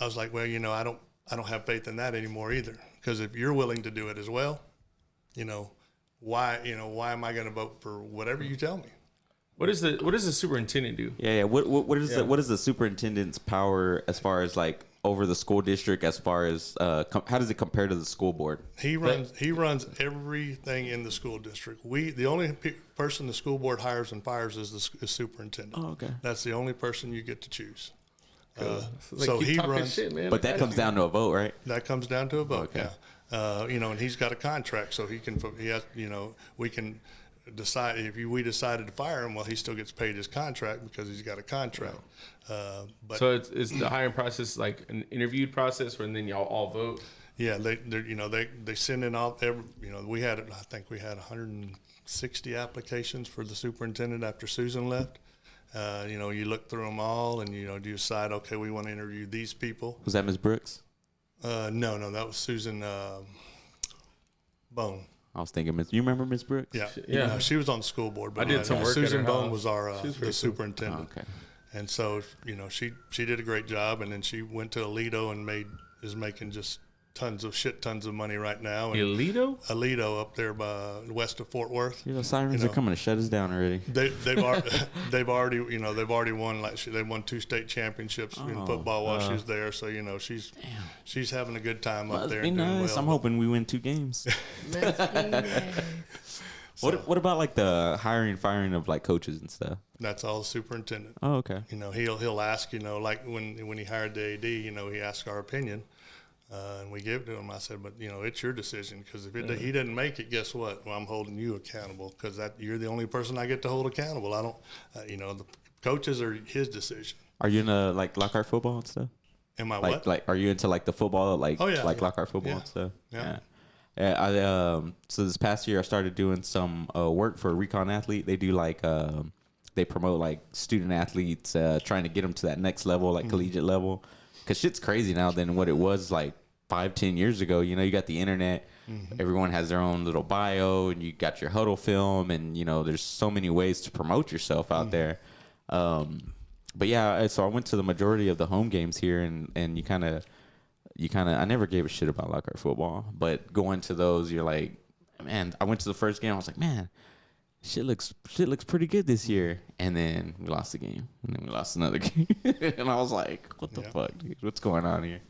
I was like, well, I don't have faith in that anymore either. Because if you're willing to do it as well, why am I going to vote for whatever you tell me? What does the superintendent do? Yeah. What is the superintendent's power as far as like over the school district? As far as how does it compare to the school board? He runs everything in the school district. The only person the school board hires and fires is the superintendent. Oh, okay. That's the only person you get to choose. So he runs shit, man. But that comes down to a vote, right? That comes down to a vote. Okay. Yeah. And he's got a contract, so we can decide if we decided to fire him. Well, he still gets paid his contract because he's got a contract. But so it's the hiring process like an interviewed process, where then y'all all vote. Yeah, they send in all we had 160 applications for the superintendent after Susan left. You look through them all, and you decide, okay, we want to interview these people. Was that Ms. Brooks? No, that was Susan Bone. I was thinking, you remember Ms. Brooks? Yeah. She was on the school board, but I did some work. Susan Bone was the superintendent. Oh, okay. And so she did a great job, and then she went to Aledo and is making just tons of money right now. And Aledo up there by west of Fort Worth. Sirens are coming to shut us down already. They've already won they won 2 state championships in football while she was there. So she's having a good time up there. And doing well. I'm hoping we win 2 games. What about like the hiring and firing of like coaches and stuff? That's all the superintendent. Oh, okay. He'll ask, like when he hired the AD, he asked our opinion. And we gave it to him. I said, but it's your decision, because if he didn't make it, guess what? Well, I'm holding you accountable, because you're the only person I get to hold accountable. I don't, the coaches are his decision. Are you into like Lockhart football and stuff? Am I what? Like, are you into like the football, like Lockhart football and stuff? Yeah. So this past year I started doing some work for a recon athlete. They do like they promote like student athletes, trying to get them to that next level, like collegiate level. Because shit's crazy now than what it was like 5-10 years ago. You got the internet. Everyone has their own little bio, and you got your huddle film, and there's so many ways to promote yourself out there. But yeah, so I went to the majority of the home games here, and you kind of I never gave a shit about Lockhart football, but going to those, you're like, man, I went to the first game. I was like, man, shit looks pretty good this year. And then we lost the game, and then we lost another game, and I was like, what the fuck, dude? What's going on here?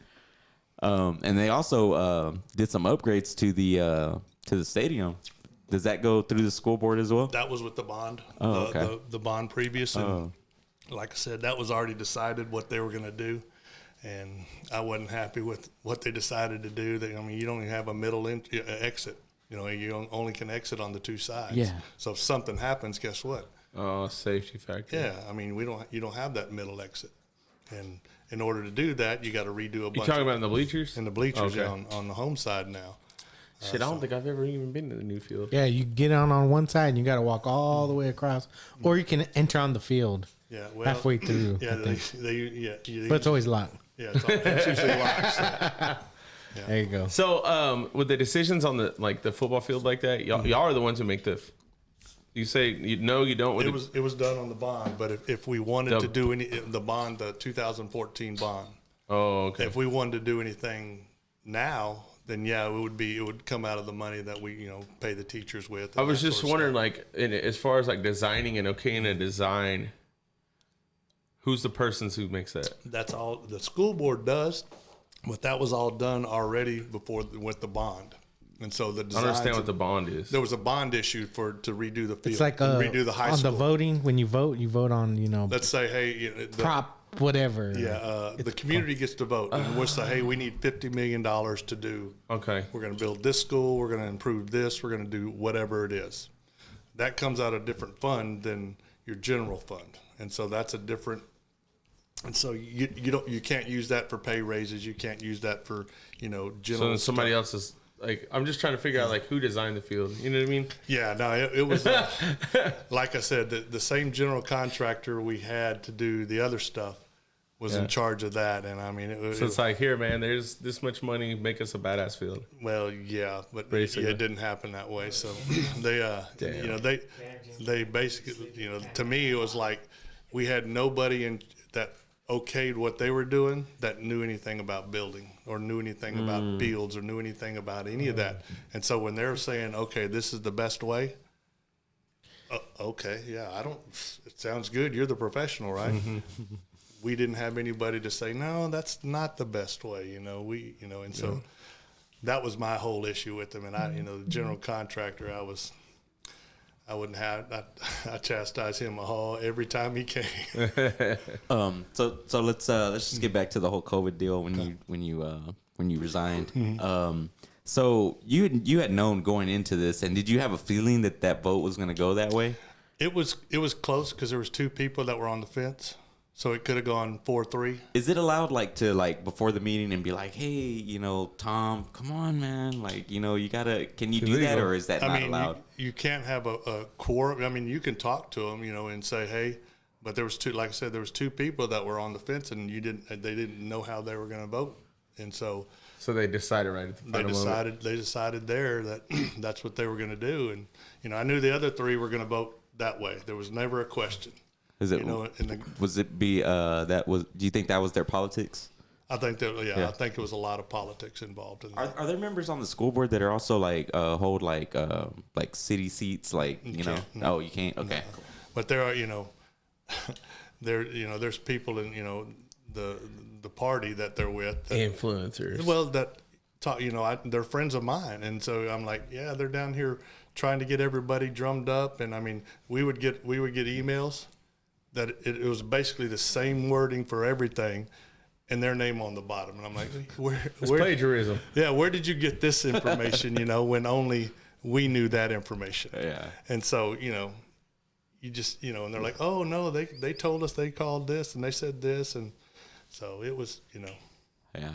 And they also did some upgrades to the stadium. Does that go through the school board as well? That was with the bond. Oh, okay. The bond previous. And like I said, that was already decided what they were going to do. And I wasn't happy with what they decided to do. You don't even have a middle exit. You only can exit on the two sides. Yeah. So if something happens, guess what? Oh, safety factor. Yeah. You don't have that middle exit. And in order to do that, you got to redo a bunch. You talking about in the bleachers? In the bleachers, okay. on the home side now. Shit, I don't think I've ever even been to the new field. Yeah, you get on one side and you got to walk all the way across, or you can enter on the field. Yeah, well, halfway through. Yeah, but it's always locked. Yeah, it's usually locked. So. Yeah. There you go. So, with the decisions on the football field like that, y'all are the ones who make the. You say you don't. It was done on the bond, but if we wanted to do the bond, the 2014 bond. Oh, okay. If we wanted to do anything now, then it would come out of the money that we pay the teachers with. I was just wondering, as far as designing and okaying a design, who's the persons who makes that? That's all the school board does, but that was all done already before with the bond. And so the designs, I understand what the bond is. There was a bond issued to redo the field. It's like redo the high on school. the voting. When you vote on Let's say, hey, prop whatever. Yeah, the community gets to vote, and we'll say, hey, we need $50 million to do. Okay. We're going to build this school. We're going to improve this. We're going to do whatever it is. That comes out of a different fund than your general fund, and so that's a different. And so you can't use that for pay raises. You can't use that for general. So somebody else is. I'm just trying to figure out who designed the field. You know what I mean? Yeah, no, it was like I said, the same general contractor we had to do the other stuff was in charge of that, and it's like, here, man, there's this much money, make us a badass field. Well, yeah, but basically. it didn't happen that way. So they they basically to me it was like we had nobody that okayed what they were doing that knew anything about building or knew anything about fields or knew anything about any of that. And so when they're saying, okay, this is the best way, okay, yeah, it sounds good. You're the professional, right? We didn't have anybody to say, no, that's not the best way. And so that was my whole issue with them. And the general contractor, I chastised him every time he came. So let's just get back to the whole COVID deal when you resigned. So you had known going into this, and did you have a feeling that vote was going to go that way? It was close because there was two people that were on the fence. So it could have gone 4-3. Is it allowed to before the meeting and be like, hey, Tom, come on, man, you gotta, can you do that, or is that not allowed? You can't have a quorum. You can talk to them, and say, hey, but there was two, like I said, there was two people that were on the fence, and they didn't know how they were going to vote, and so they decided right at the final moment. They decided there that that's what they were going to do, and I knew the other three were going to vote that way. There was never a question. Is it? Was it be that was? Do you think that was their politics? I think that I think it was a lot of politics involved in that. Are there members on the school board that are also hold city seats? No. Oh, you can't. Okay, no. But there are there's people in the party that they're with influencers. Well, that talk they're friends of mine, and so I'm like, yeah, they're down here trying to get everybody drummed up, and we would get emails that it was basically the same wording for everything and their name on the bottom. And I'm like, where plagiarism. Yeah, where did you get this information, when only we knew that information? Yeah. And so, you just, and they're like, oh, no, they told us they called this and they said this. And so it was, Yeah.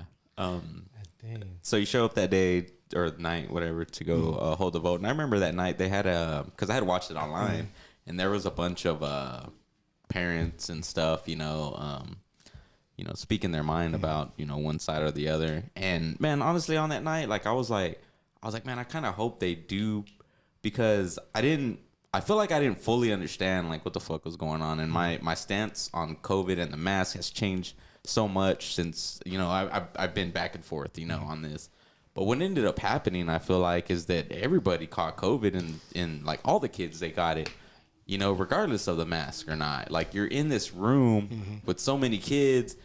So you show up that day or night, whatever, to go hold the vote. And I remember that night they had because I had watched it online, and there was a bunch of parents and stuff, speaking their mind about, one side or the other. And man, honestly, on that night, I was like, man, I kind of hope they do, because I feel like I didn't fully understand what the fuck was going on. And my stance on COVID and the mask has changed so much since, I've been back and forth, on this. But what ended up happening, I feel like, is that everybody caught COVID, and like all the kids, they got it, you know, regardless of the mask or not. Like, you're in this room with so many kids.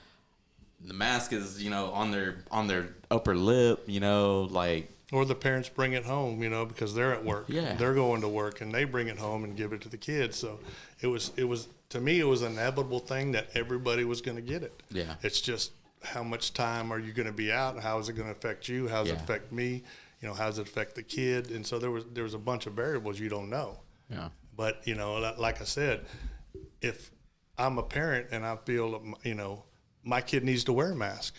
The mask is, you know, on their upper lip, you know, like. Or the parents bring it home, you know, because they're at work. Yeah. They're going to work, and they bring it home and give it to the kids. So it was to me, it was an inevitable thing that everybody was going to get it. Yeah. It's just, how much time are you going to be out? How is it going to affect you? How does it affect me? You know, how does it affect the kid? And so there was a bunch of variables you don't know. Yeah. But, you know, like I said, if I'm a parent and I feel, you know, my kid needs to wear a mask,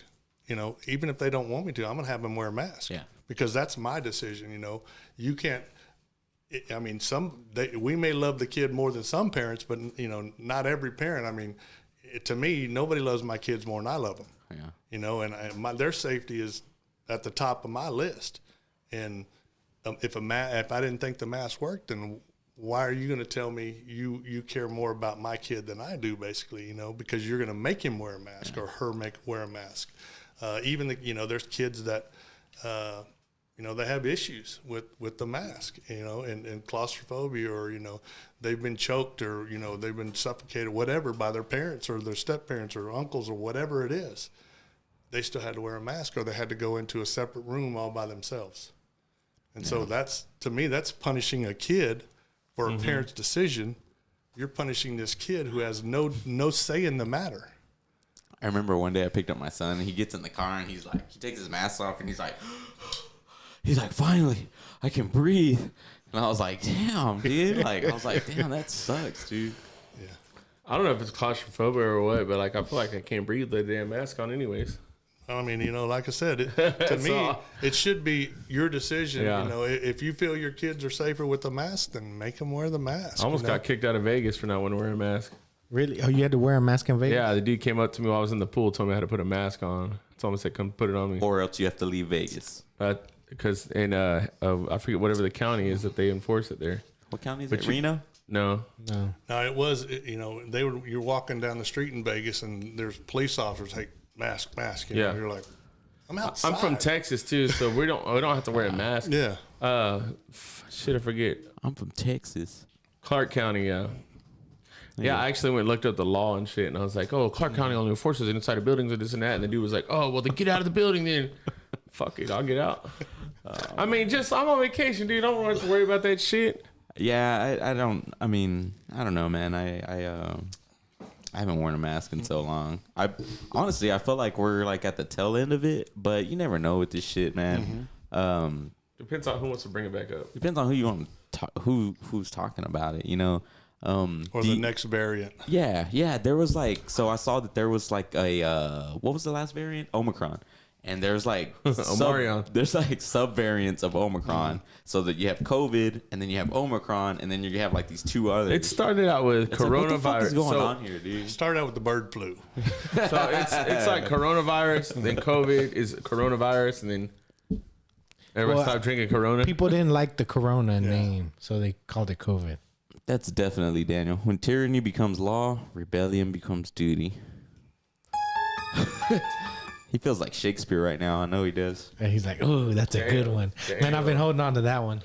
you know, even if they don't want me to, I'm going to have them wear a mask. Yeah. Because that's my decision, you know. You can't, I mean, we may love the kid more than some parents, but, you know, not every parent. I mean, to me, nobody loves my kids more than I love them. Yeah. You know, and their safety is at the top of my list. And if I didn't think the mask worked, then why are you going to tell me you care more about my kid than I do, basically, you know, because you're going to make him wear a mask or her wear a mask. Even, you know, there's kids that, you know, they have issues with the mask, you know, and claustrophobia, or, you know, they've been choked, or, you know, they've been suffocated, whatever, by their parents or their step-parents or uncles or whatever it is. They still had to wear a mask, or they had to go into a separate room all by themselves. And so that's, to me, that's punishing a kid for a parent's decision. You're punishing this kid who has no say in the matter. I remember one day I picked up my son, and he gets in the car, and he takes his mask off, and he's like, finally, I can breathe. And I was like, damn, dude. Like, I was like, damn, that sucks, dude. Yeah. I don't know if it's claustrophobia or what, but like I feel like I can't breathe with the damn mask on, anyways. I mean, you know, like I said, to me, it should be your decision. Yeah. You know, if you feel your kids are safer with the mask, then make them wear the mask. I almost got kicked out of Vegas for not wanting to wear a mask. Really? Oh, you had to wear a mask in Vegas? Yeah, the dude came up to me while I was in the pool, told me I had to put a mask on. Told me, said, come put it on me. Or else you have to leave Vegas. Because I forget whatever the county is that they enforce it there. What county is it? Reno? No. No, it was, you know, you're walking down the street in Vegas, and there's police officers, hey, mask. You know, you're like, I'm outside. I'm from Texas too, so we don't have to wear a mask. Yeah. Shit, I forget. I'm from Texas. Clark County, yeah. Yeah, I actually went and looked up the law and shit, and I was like, oh, Clark County only enforces it inside of buildings and this and that. And the dude was like, oh, well, then get out of the building then. Fuck it, I'll get out. I mean, I'm on vacation, dude. I don't have to worry about that shit. Yeah, I don't know, man. I haven't worn a mask in so long. Honestly, I feel like we're like at the tail end of it, but you never know with this shit, man. Depends on who wants to bring it back up. Depends on who you want to talk, who's talking about it, you know. Or the next variant. Yeah. There was like, so I saw that there was like a what was the last variant? Omicron. And there's like there's like sub variants of Omicron, so that you have COVID, and then you have Omicron, and then you have like these two others. It started out with coronavirus. Like, what the fuck is going on here, dude? Started out with the bird flu. So it's like coronavirus, and then COVID is coronavirus, and then everybody stopped drinking Corona. People didn't like the Corona name, so they called it COVID. That's definitely Daniel. When tyranny becomes law, rebellion becomes duty. He feels like Shakespeare right now. I know he does. And he's like, oh, that's a good one. Man, I've been holding on to that one.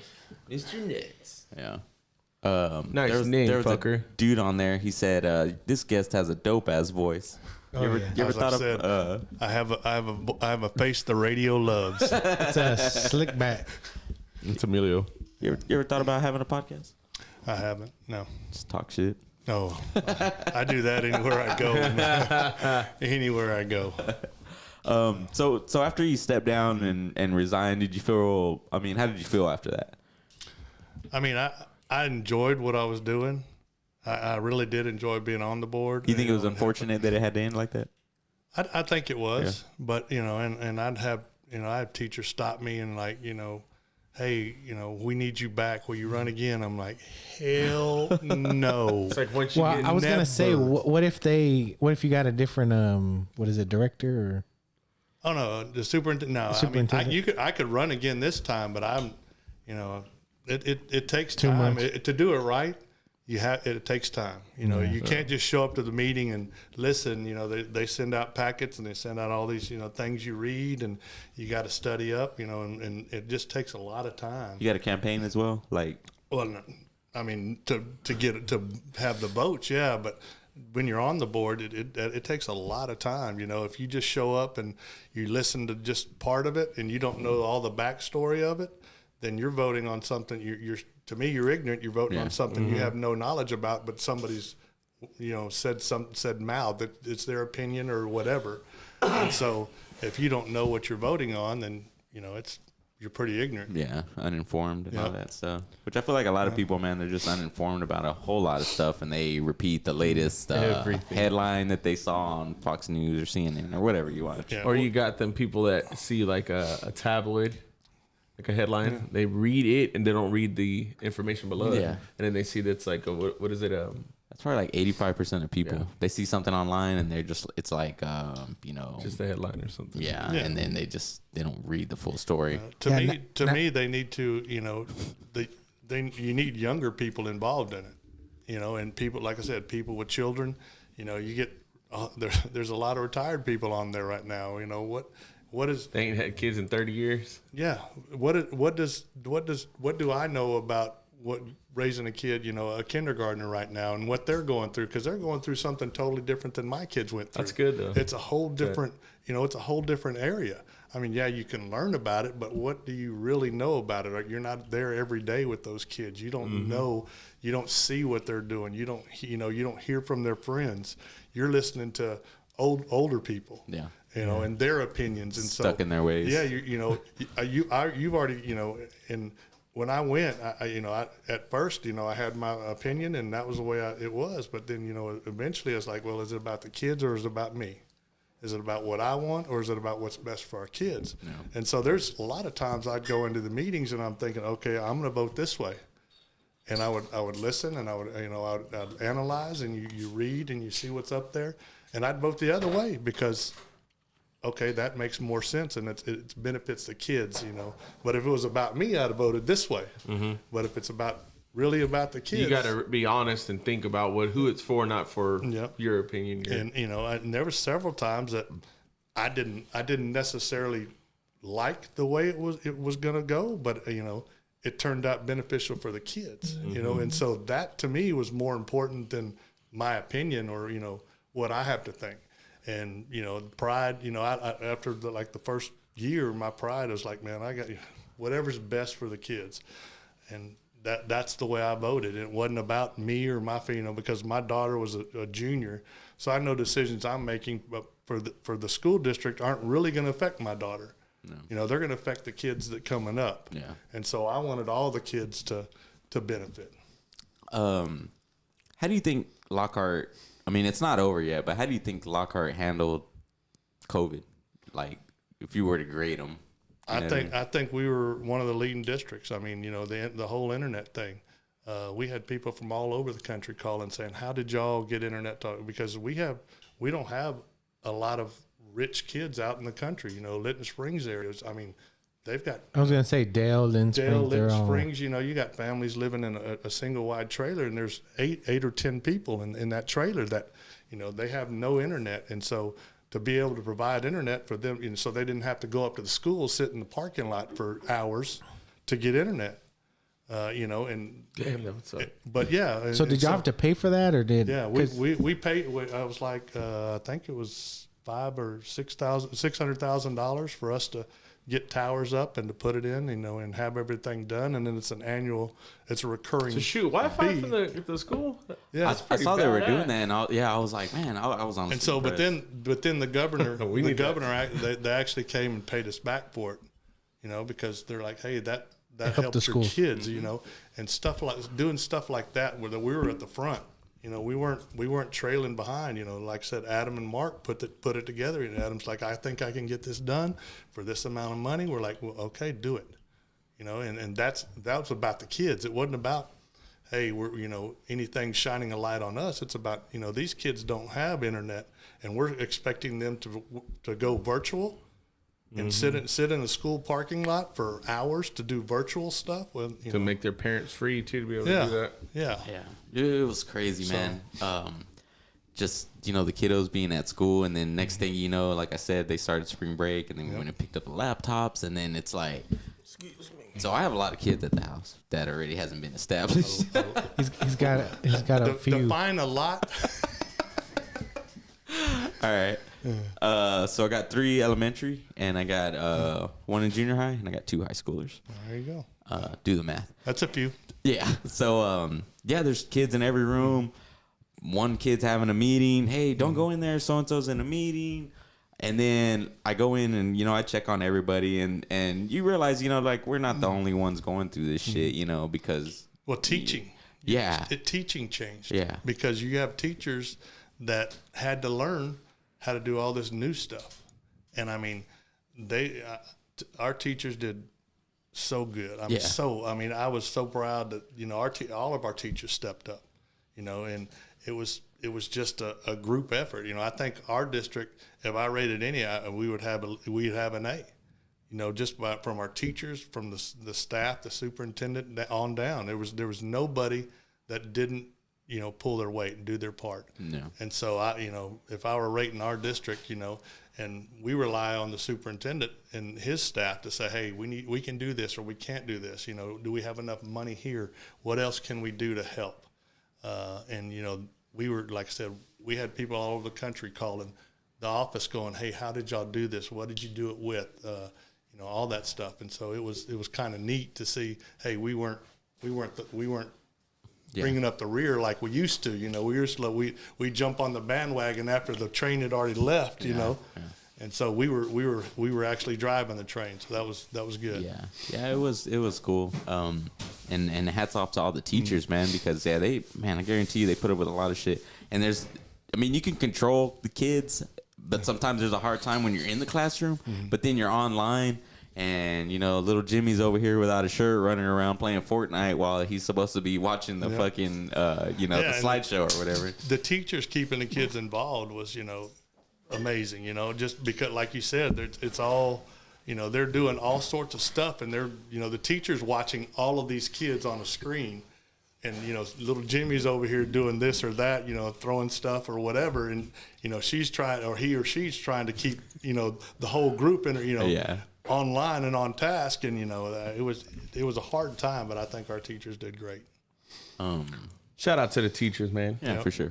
Mr. Nix. Yeah. Nice name, there was fucker. a dude on there. He said, this guest has a dope-ass voice. You ever thought of... I have a face the radio loves. It's a slick back. It's Emilio. You ever thought about having a podcast? I haven't, no. Just talk shit. No. I do that anywhere I go. Anywhere I go. So after you stepped down and resigned, did you feel? I mean, how did you feel after that? I mean, I enjoyed what I was doing. I really did enjoy being on the board. You think it was unfortunate that it had to end like that? I think it was, but you know, and I have teachers stop me and like, you know, hey, you know, we need you back. Will you run again? I'm like, hell no. It's like once you Well, I was gonna say, what if you got a different what is it, director or? Oh no, the superintendent. No, Superintendent. I could run again this time, but I'm, you know, it takes time to do it right. it takes time. You can't just show up to the meeting and listen. They send out packets and they send out all these things you read, and you got to study up. And it just takes a lot of time. You got a campaign as well, Well, I mean, to have the votes, yeah, but when you're on the board, it takes a lot of time. If you just show up and you listen to just part of it and you don't know all the backstory of it, then you're voting on something. To me, you're ignorant. You're voting on something you have no knowledge about, but somebody's, said mouth that it's their opinion or whatever. And so, if you don't know what you're voting on, then you're pretty ignorant. Yeah, uninformed and all that stuff. Which I feel like a lot of people, man, they're just uninformed about a whole lot of stuff, and they repeat the latest headline that they saw on Fox News or CNN or whatever you watch. Yeah. Or you got them people that see like a tabloid, like a headline. Yeah. They read it and they don't read the information below it. And then they see that's like what is it? That's probably like 85% of people. Yeah. They see something online and they're just, it's like, just a headline or something. Yeah. And then they don't read the full story. To me, they need to, you need younger people involved in it, and people, like I said, people with children, you get, there's a lot of retired people on there right now. What is, they ain't had kids in 30 years. Yeah. What do I know about raising a kid, a kindergartner right now, and what they're going through, because they're going through something totally different than my kids went through. That's good though. It's a whole different, it's a whole different area. I mean, yeah, you can learn about it, but what do you really know about it? You're not there every day with those kids. You don't know, you don't see what they're doing. You don't hear from their friends. You're listening to older people. Yeah. And their opinions, and stuck in their ways. Yeah, you've already, and when I went, at first, I had my opinion, and that was the way it was. But then, eventually, it's like, well, is it about the kids or is it about me? Is it about what I want, or is it about what's best for our kids? Yeah. And so there's a lot of times I'd go into the meetings and I'm thinking, okay, I'm going to vote this way. And I would listen, and I'd analyze, and you read and you see what's up there, and I'd vote the other way because, okay, that makes more sense, and it benefits the kids, But if it was about me, I'd have voted this way. Mm-hmm. But if it's really about the kids, you got to be honest and think about who it's for, not for your opinion. And there were several times that I didn't necessarily like the way it was going to go, but it turned out beneficial for the kids, and so that to me was more important than my opinion or what I have to think. And pride, after the first year, my pride was like, man, I got whatever's best for the kids, and that's the way I voted. It wasn't about me or my, because my daughter was a junior, so I know decisions I'm making for the school district aren't really going to affect my daughter. No. They're going to affect the kids that coming up. Yeah. And so I wanted all the kids to benefit. How do you think Lockhart? I mean, it's not over yet, but how do you think Lockhart handled COVID? Like, if you were to grade them, I think we were one of the leading districts. I mean, the whole internet thing. We had people from all over the country calling saying, "How did y'all get internet talk?" Because we don't have a lot of rich kids out in the country. Lytton Springs areas. I mean, they've got. I was gonna say Dale, Lytton Springs. You got families living in a single wide trailer, and there's eight or 10 people in that trailer that, they have no internet, and so to be able to provide internet for them, so they didn't have to go up to the school, sit in the parking lot for hours to get internet. And damn, that would suck. But yeah. So did y'all have to pay for that, or did? Yeah, we paid. I was like, I think it was $500,000 or $600,000 for us to get towers up and to put it in, and have everything done, and then it's a recurring. So shoot, Wi-Fi from the school. Yeah, I saw they were doing that, and I was like, man, I was on. And so, but then the governor, they actually came and paid us back for it, because they're like, hey, that helps your kids, and doing stuff like that where we were at the front. We weren't trailing behind. Like I said, Adam and Mark put it together, and Adam's like, I think I can get this done for this amount of money. We're like, well, okay, do it. And that was about the kids. It wasn't about, hey, we're anything shining a light on us. It's about these kids don't have internet, and we're expecting them to go virtual. and sit in a school parking lot for hours to do virtual stuff. Well, to make their parents free too, to be able to do that. Yeah. It was crazy, man. Just, you know, the kiddos being at school, and then next thing you know, like I said, they started spring break, and then we went and picked up the laptops, and then it's like, excuse me. So I have a lot of kids at the house that already hasn't been established. He's got a few. Define a lot. All right. So I got 3 elementary, and I got 1 in junior high, and I got 2 high schoolers. There you go. Do the math. That's a few. Yeah. So there's kids in every room. One kid's having a meeting. Hey, don't go in there. So and so's in a meeting. And then I go in and, you know, I check on everybody, and you realize, you know, like, we're not the only ones going through this shit, you know, because teaching. Yeah. Teaching changed. Yeah. Because you have teachers that had to learn how to do all this new stuff. And I mean, our teachers did so good. I was so proud that, you know, all of our teachers stepped up, you know, and it was just a group effort. You know, I think our district, if I rated any, we'd have an A, you know, just from our teachers, from the staff, the superintendent on down. There was nobody that didn't, you know, pull their weight and do their part. No. And so if I were rating our district, you know, and we rely on the superintendent and his staff to say, hey, we can do this, or we can't do this. You know, do we have enough money here? What else can we do to help? And, you know, we were, like I said, we had people all over the country calling the office going, hey, how did y'all do this? What did you do it with? You know, all that stuff. And so it was kind of neat to see, hey, we weren't bringing up the rear like we used to. You know, we jump on the bandwagon after the train had already left, you know. Yeah. And so we were actually driving the train, so that was good. Yeah, it was cool. And hats off to all the teachers, man, because I guarantee you they put up with a lot of shit. And you can control the kids, but sometimes there's a hard time when you're in the classroom. But then you're online, and you know, little Jimmy's over here without a shirt, running around playing Fortnite while he's supposed to be watching the fucking the slideshow or whatever. The teachers keeping the kids involved was, you know, amazing, you know, just because, like you said, it's all, you know, they're doing all sorts of stuff, and they're, you know, the teacher's watching all of these kids on a screen, and, you know, little Jimmy's over here doing this or that, you know, throwing stuff or whatever, and, you know, she's trying to keep, you know, the whole group in, you know, online and on task, and, you know, it was a hard time, but I think our teachers did great. Shout out to the teachers, man. Yeah, for sure.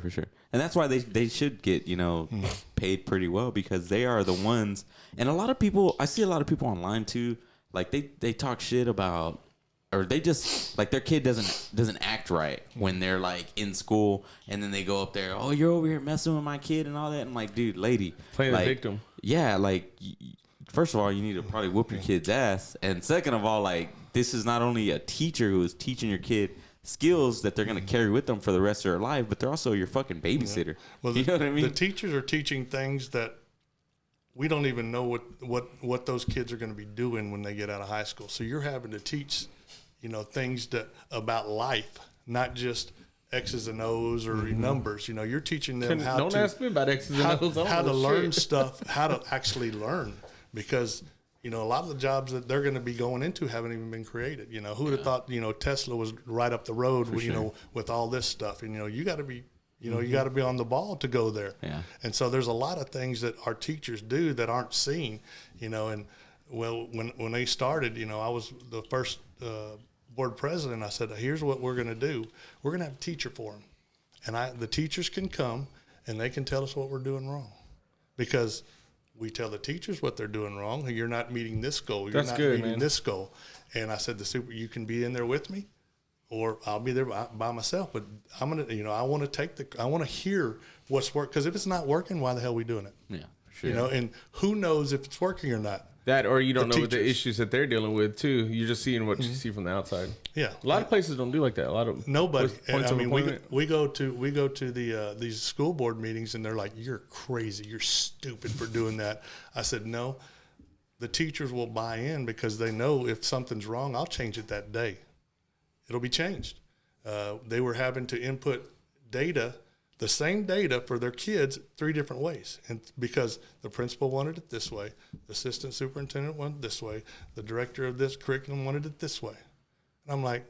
And that's why they should get, you know, paid pretty well, because they are the ones. And I see a lot of people online too, like they talk shit about, or they just, like, their kid doesn't act right when they're like in school, and then they go up there, oh, you're over here messing with my kid and all that. I'm like, dude, lady, playing like, the victim. Yeah, like, first of all, you need to probably whoop your kid's ass, and second of all, like, this is not only a teacher who is teaching your kid skills that they're going to carry with them for the rest of their life, but they're also your fucking babysitter. Yeah. Well, you know what I mean? The teachers are teaching things that we don't even know what those kids are going to be doing when they get out of high school. So you're having to teach, you know, things about life, not just X's and O's or numbers. You know, you're teaching them don't ask me about X's and O's. How to learn stuff, how to actually learn, because, you know, a lot of the jobs that they're going to be going into haven't even been created. You know, who would have thought, you know, Tesla was right up the road, you know, with all this stuff. And, you know, you got to be, you know, you got to be on the ball to go there. Yeah. And so there's a lot of things that our teachers do that aren't seen, you know. And, well, when they started, you know, I was the first board president. I said, here's what we're going to do. We're going to have a teacher forum. And the teachers can come, and they can tell us what we're doing wrong. Because we tell the teachers what they're doing wrong. You're not meeting this goal. You're not meeting this goal. And I said, you can be in there with me, or I'll be there by myself. But I'm going to, you know, I want to hear what's working. Because if it's not working, why the hell are we doing it? Yeah, for sure. You know, and who knows if it's working or not? That, or you don't know what the issues that they're dealing with too. You're just seeing what you see from the outside. Yeah, a lot of places don't do like that. A lot of nobody. And, I mean, we go to these school board meetings, and they're like, "You're crazy. You're stupid for doing that." I said, "No, the teachers will buy in because they know if something's wrong, I'll change it that day. It'll be changed." They were having to input data the same data for their kids 3 different ways. And because the principal wanted it this way, the assistant superintendent wanted it this way, the director of this curriculum wanted it this way. And I'm like,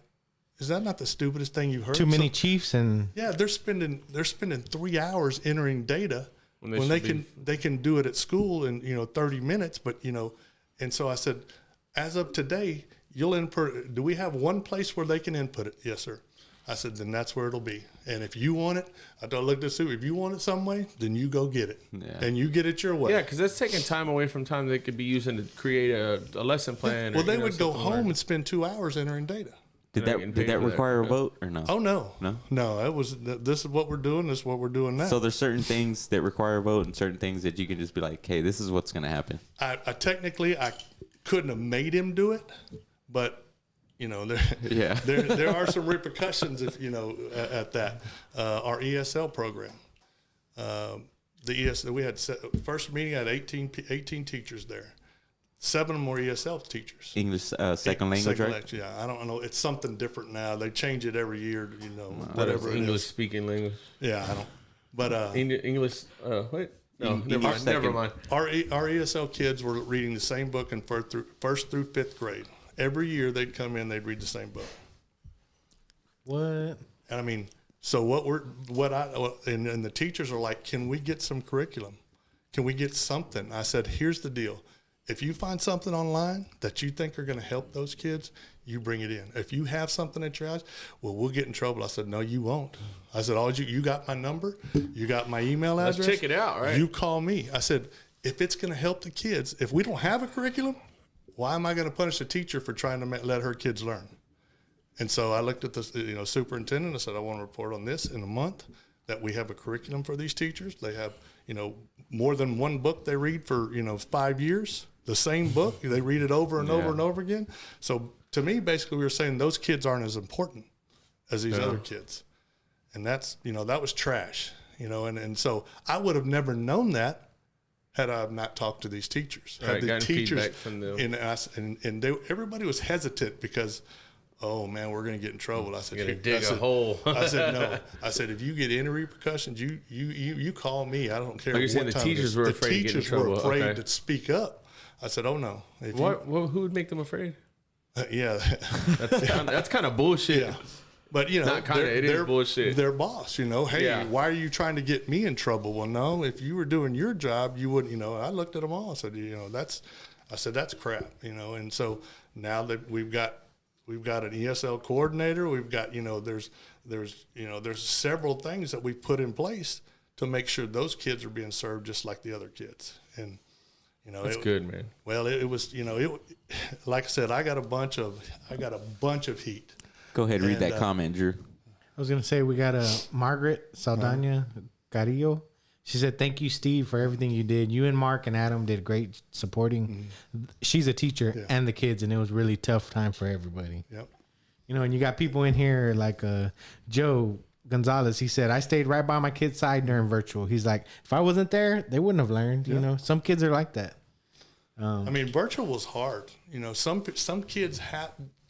is that not the stupidest thing you've heard? Too many chiefs and yeah, they're spending 3 hours entering data when they can do it at school in 30 minutes. But and so I said, as of today, you'll input. Do we have one place where they can input it? Yes, sir. I said, then that's where it'll be. And if you want it, I looked at Sue. If you want it some way, then you go get it, and you get it your way. Yeah, because that's taking time away from time they could be using to create a lesson plan. Well, they would go home and spend 2 hours entering data. Did that require a vote or no? Oh no. It was this is what we're doing. This is what we're doing now. So there's certain things that require a vote and certain things that you can just be like, hey, this is what's going to happen. I technically couldn't have made him do it, but there are some repercussions if at that. Our ESL program, we had first meeting. I had 18 teachers there. 7 of them were ESL teachers. English second language, right? Yeah, I don't know. It's something different now. They change it every year. Whatever English speaking language. Yeah, I don't. But English. What? No, never mind. Our ESL kids were reading the same book in first through 5th grade. Every year they'd come in, they'd read the same book. what? And I mean, so and the teachers are like, can we get some curriculum? Can we get something? I said, here's the deal. If you find something online that you think are going to help those kids, you bring it in. If you have something at your house, well, we'll get in trouble. I said, no, you won't. I said, you got my number, you got my email address. Let's check it out, right? You call me. I said, if it's going to help the kids, if we don't have a curriculum, why am I going to punish a teacher for trying to let her kids learn? And so I looked at the superintendent. I said, I want to report on this in a month that we have a curriculum for these teachers. They have more than one book they read for 5 years. The same book, they read it over and over and over again. So to me, basically, we were saying those kids aren't as important as these other kids, and that's that was trash. And so I would have never known that had I not talked to these teachers. Right, had the teachers from them. and everybody was hesitant because, oh man, we're going to get in trouble. I said, you're going to dig a hole. I said, no. I said, if you get any repercussions, you call me. I don't care. You're saying the teachers were afraid to get in trouble. The teachers were afraid to speak up. I said, oh no. Who would make them afraid? Yeah. That's kind of bullshit. Yeah. But it is bullshit. Their boss, hey, why are you trying to get me in trouble? Well, no, if you were doing your job, you wouldn't, I looked at them all. I said, that's crap, and so now that we've got an ESL coordinator, we've got, there's several things that we put in place to make sure those kids are being served just like the other kids. And, that's good, man. Well, it was, like I said, I got a bunch of heat. Go ahead and read that comment, Drew. I was gonna say we got Margaret Saldana Carrillo. She said, "Thank you, Steve, for everything you did. You and Mark and Adam did great supporting." Mm-hmm. She's a teacher and the kids, and it was really tough time for everybody. Yep. And you got people in here like Joe Gonzalez. He said, I stayed right by my kid's side during virtual. He's like, if I wasn't there, they wouldn't have learned. Some kids are like that. I mean, virtual was hard. Some kids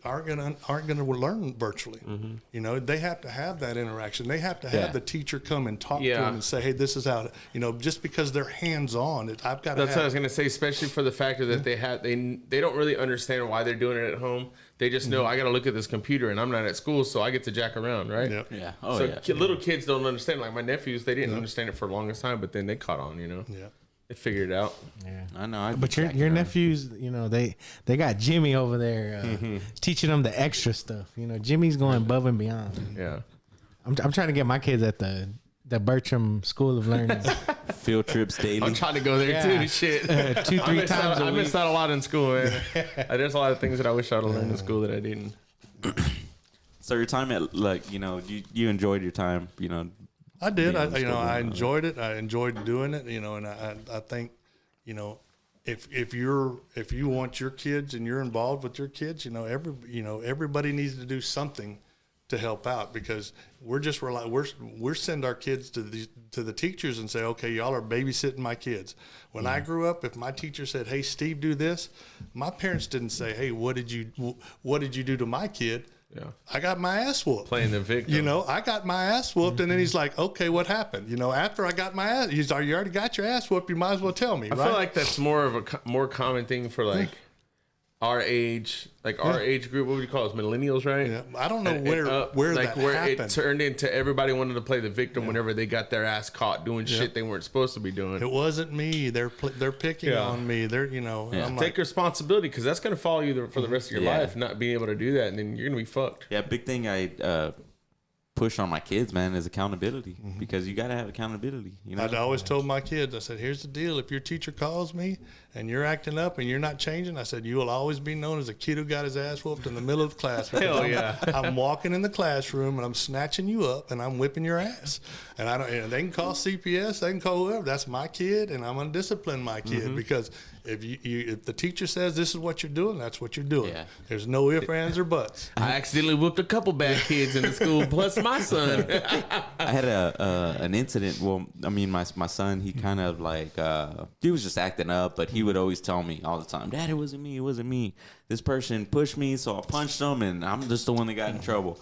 aren't gonna learn virtually. Mm-hmm. They have to have that interaction. They have to have the teacher come and talk to them and say, hey, this is how just because they're hands on. I've got. That's what I was gonna say, especially for the factor that they don't really understand why they're doing it at home. They just know I got to look at this computer and I'm not at school, so I get to jack around, right? Yep. Yeah. Little kids don't understand. Like my nephews, they didn't understand it for the longest time, but then they caught on. Yeah. They figured it out. Yeah, I know. But your nephews, they got Jimmy over there teaching them the extra stuff. Jimmy's going above and beyond. Yeah. I'm trying to get my kids at the Bertram School of Learning. Field trips daily. I'm trying to go there too. Shit, 2-3 times a week. I missed out a lot in school, man. There's a lot of things that I wish I'd have learned in school that I didn't. So your time at you enjoyed your time, I did. I enjoyed it. I enjoyed doing it. And I think, if you want your kids and you're involved with your kids, everybody needs to do something to help out, because we're send our kids to the teachers and say, okay, y'all are babysitting my kids. When I grew up, if my teacher said, hey, Steve, do this, my parents didn't say, hey, what did you do to my kid? Yeah. I got my ass whooped. Playing the victim. I got my ass whooped, and then he's like, okay, what happened? After I got my ass, you already got your ass whooped. You might as well tell me, I right? feel like that's more of a more common thing for like our age, our age group. What would you call us? Millennials, right? Yeah. I don't know where like that where happened. it turned into everybody wanted to play the victim whenever they got their ass caught doing shit they weren't supposed to be doing. It wasn't me. They're picking on me. They're I'm Take responsibility, because that's going to follow you for the rest of your life, not being able to do that, and then you're going to be fucked. Yeah, big thing I push on my kids, man, is accountability, because you got to have accountability. I always told my kids, I said, here's the deal. If your teacher calls me and you're acting up and you're not changing, I said, you will always be known as a kid who got his ass whooped in the middle of class. Hell yeah. I'm walking in the classroom and I'm snatching you up and I'm whipping your ass. And I don't. They can call CPS, they can call whoever. That's my kid, and I'm gonna discipline my kid, because if the teacher says this is what you're doing, that's what you're doing. Yeah. There's no ifs, ands, or buts. I accidentally whooped a couple bad kids in the school, plus my son. I had an incident. Well, I mean, my son, he kind of like he was just acting up, but he would always tell me all the time, "Dad, it wasn't me. It wasn't me. This person pushed me, so I punched him, and I'm just the one that got in trouble."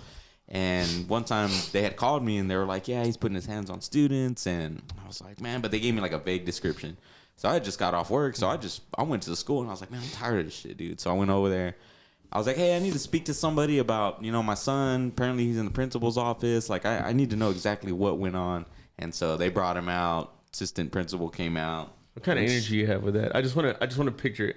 And one time they had called me and they were like, "Yeah, he's putting his hands on students," and I was like, "Man," but they gave me like a vague description. So I just got off work, so I went to the school and I was like, "Man, I'm tired of this shit, dude." So I went over there. I was like, "Hey, I need to speak to somebody about, my son. Apparently he's in the principal's office. Like, I need to know exactly what went on." And so they brought him out. Assistant principal came out. What kind of energy you have with that? I just want to picture it.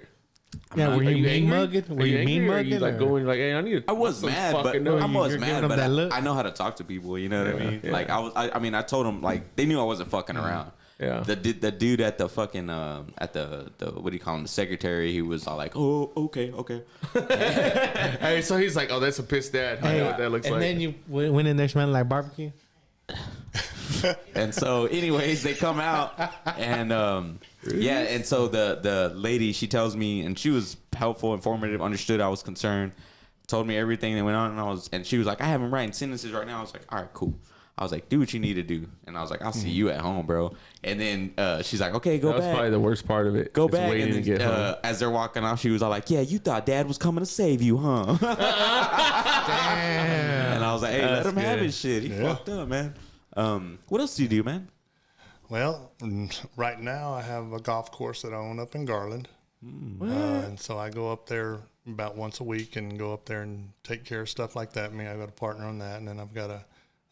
Yeah, were you mean mugging? Were you mean mugging? Like going like, "Hey, I need." I was mad, but I know how to talk to people. You know what I mean? Yeah. Like I told them, like, they knew I wasn't fucking around. Yeah. The dude at the fucking at the what do you call him, the secretary, he was all like, "Oh, okay." Hey, so he's like, "Oh, that's a pissed dad." I know what that looks like. And then you went in there smelling like barbecue. And so, anyways, they come out and and so the lady, she tells me, and she was helpful, informative, understood I was concerned, told me everything that went on, and she was like, "I have him writing sentences right now." I was like, "All right, cool." I was like, "Do what you need to do," and I was like, "I'll see you at home, bro." And then she's like, "Okay, go back." That was probably the worst part of it. Go back. Waiting And then, to get home. As they're walking off, she was all like, "Yeah, you thought Dad was coming to save you, huh?" Damn. And I was like, "Hey, let him have good. his shit. He fucked up, man." What else do you do, man? Well, right now I have a golf course that I own up in Garland. And so I go up there about once a week and go up there and take care of stuff like that. I've got a partner on that, and then I've got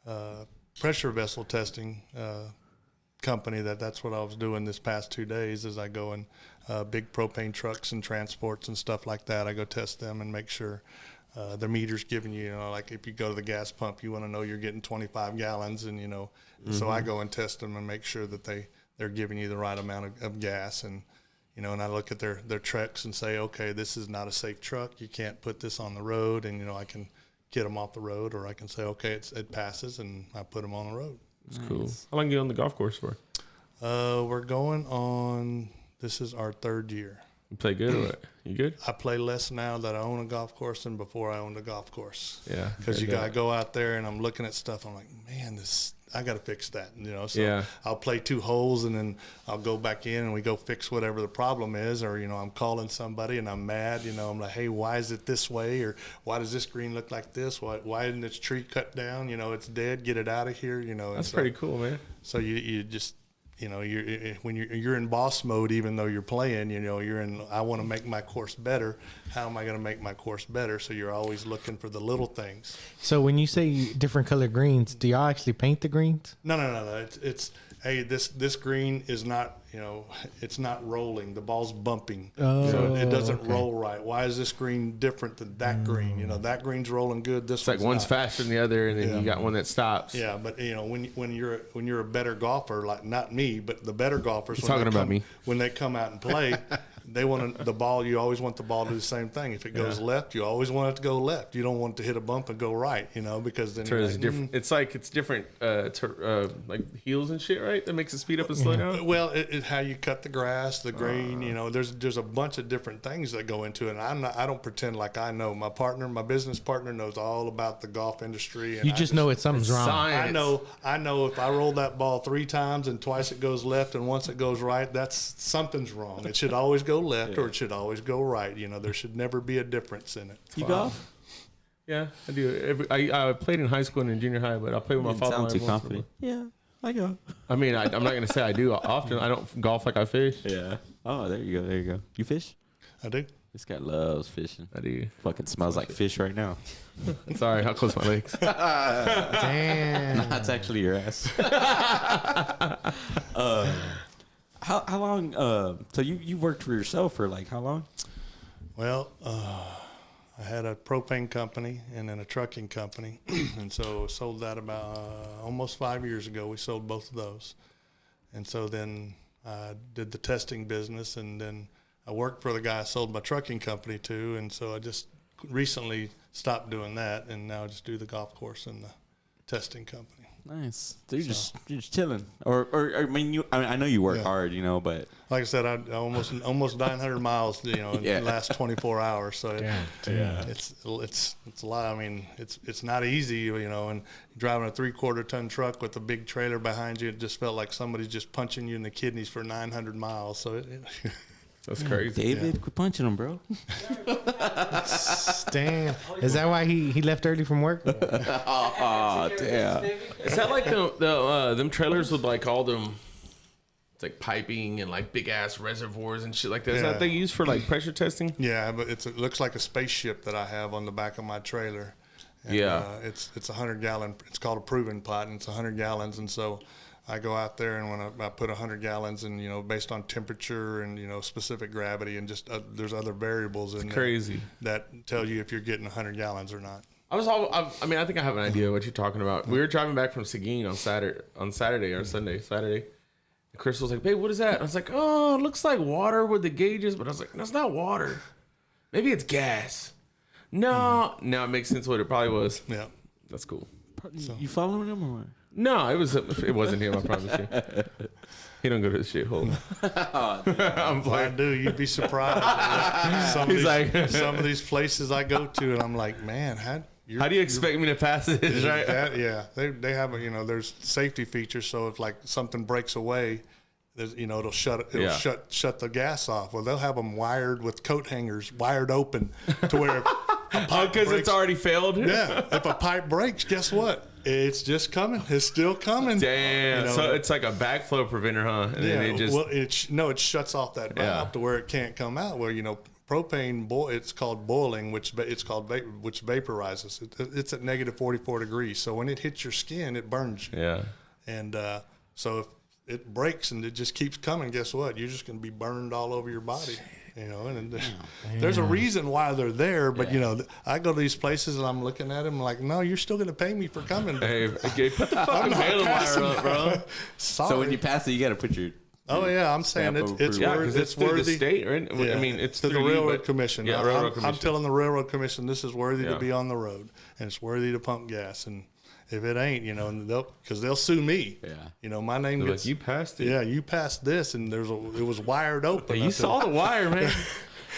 a pressure vessel testing company that's what I was doing this past 2 days. As I go in big propane trucks and transports and stuff like that, I go test them and make sure the meter's giving you, like if you go to the gas pump, you want to know you're getting 25 gallons, and so I go and test them and make sure that they're giving you the right amount of gas, and and I look at their trucks and say, okay, this is not a safe truck. You can't put this on the road, and I can get them off the road, or I can say, okay, it passes, and I put them on the road. That's cool. How long are you on the golf course for? We're going on. This is our 3rd year. You play good or what? You good? I play less now that I own a golf course than before I owned a golf course. Yeah. Because you got to go out there, and I'm looking at stuff. I'm like, man, I got to fix that. So I'll play 2 holes, and then I'll go back in, and we go fix whatever the problem is. Or, I'm calling somebody, and I'm mad. I'm like, hey, why is it this way? Or why does this green look like this? Why isn't this tree cut down? It's dead. Get it out of here. That's pretty cool, man. So you just when you're in boss mode, even though you're playing, you're in, I want to make my course better. How am I going to make my course better? So you're always looking for the little things. So when you say different color greens, do y'all actually paint the greens? No. It's hey, this green is not, it's not rolling. The ball's bumping. So it doesn't roll right. Why is this green different than that green? That green's rolling good. This it's like one's faster than the other, and then you got one that stops. Yeah, but when you're a better golfer, like not me, but the better golfers, when they come out and play, they want the ball. You always want the ball to do the same thing. If it goes left, you always want it to go left. You don't want it to hit a bump and go right. Because then it's different. It's different, like heels and shit, right? That makes it speed up and slow down. Well, it's how you cut the grass, the green. There's a bunch of different things that go into it. And I don't pretend like I know. My business partner knows all about the golf industry. And you just know something's wrong. Science. I know if I roll that ball 3 times and twice it goes left and once it goes right, that's something's wrong. It should always go left or it should always go right. There should never be a difference in it. You golf? Yeah, I do. I played in high school and in junior high, but I play with my father. Sound too confident. Yeah, I go. I mean, I'm not gonna say I do often. I don't golf like I fish. Yeah. Oh, there you go. There you go. You fish? I do. This guy loves fishing. I do. Fucking smells like fish right now. Sorry, I'll close my legs. Damn. No, it's actually your ass. How long? So you worked for yourself for like how long? Well, I had a propane company and then a trucking company, and so sold that about almost 5 years ago. We sold both of those, and so then I did the testing business, and then I worked for the guy I sold my trucking company to, and so I just recently stopped doing that, and now I just do the golf course and the testing company. Nice. So you're just chilling, or I mean, I know you work hard, you know, but like I said, I almost 900 miles, you know, in the last 24 hours. So it's a lot. I mean, it's not easy, you know, and driving a 3/4 ton truck with a big trailer behind you, it just felt like somebody's just punching you in the kidneys for 900 miles. So That's crazy. David, quit punching him, bro. Damn. Is that why he left early from work? Oh, damn. Is that like them trailers with like all them, it's like piping and like big ass reservoirs and shit like that? Is that they use for like pressure testing? Yeah, but it looks like a spaceship that I have on the back of my trailer. And, it's a 100-gallon. It's called a proven pot, and it's 100 gallons. And so I go out there, and when I put 100 gallons, and you know, based on temperature and you know specific gravity, and just there's other variables in there that tell you if you're getting 100 gallons or not. I mean, I think I have an idea of what you're talking about. We were driving back from Seguin on Saturday or Saturday. And Chris was like, "Babe, what is that?" I was like, "Oh, it looks like water with the gauges," but I was like, "That's not water. Maybe it's gas." No, now it makes sense what it probably was. Yeah, that's cool. You following him or what? No, it wasn't him. I promise you. He don't go to the shithole. I'm like, I do. You'd be surprised. Some of these places I go to, and I'm like, man, how do you expect me to pass this? Right? They have there's safety features, so if like something breaks away, it'll shut the gas off. Well, they'll have them wired with coat hangers, wired open to where because it's already failed. Yeah, if a pipe breaks, guess what? It's just coming. It's still coming. Damn. So it's like a backflow preventer, huh? And then it shuts off that valve to where it can't come out. Where propane it's called boiling, which vaporizes. It's at negative 44 degrees. So when it hits your skin, it burns you. Yeah. And so if it breaks and it just keeps coming, guess what? You're just going to be burned all over your body. And there's a reason why they're there, but I go to these places and I'm looking at them like, no, you're still gonna pay me for coming. Hey, put the fucking halo wire up, bro. So when you pass it, you got to put your. Oh yeah, I'm saying it's worthy. It's worthy. The state, right? Yeah. I mean, it's to the Railroad Commission. Yeah, Railroad Commission. I'm telling the Railroad Commission this is worthy to be on the road and it's worthy to pump gas. And if it ain't, because they'll sue me. Yeah. My name gets. Like, you passed it. Yeah, you passed this, and it was wired open. Hey, you saw the wire, man.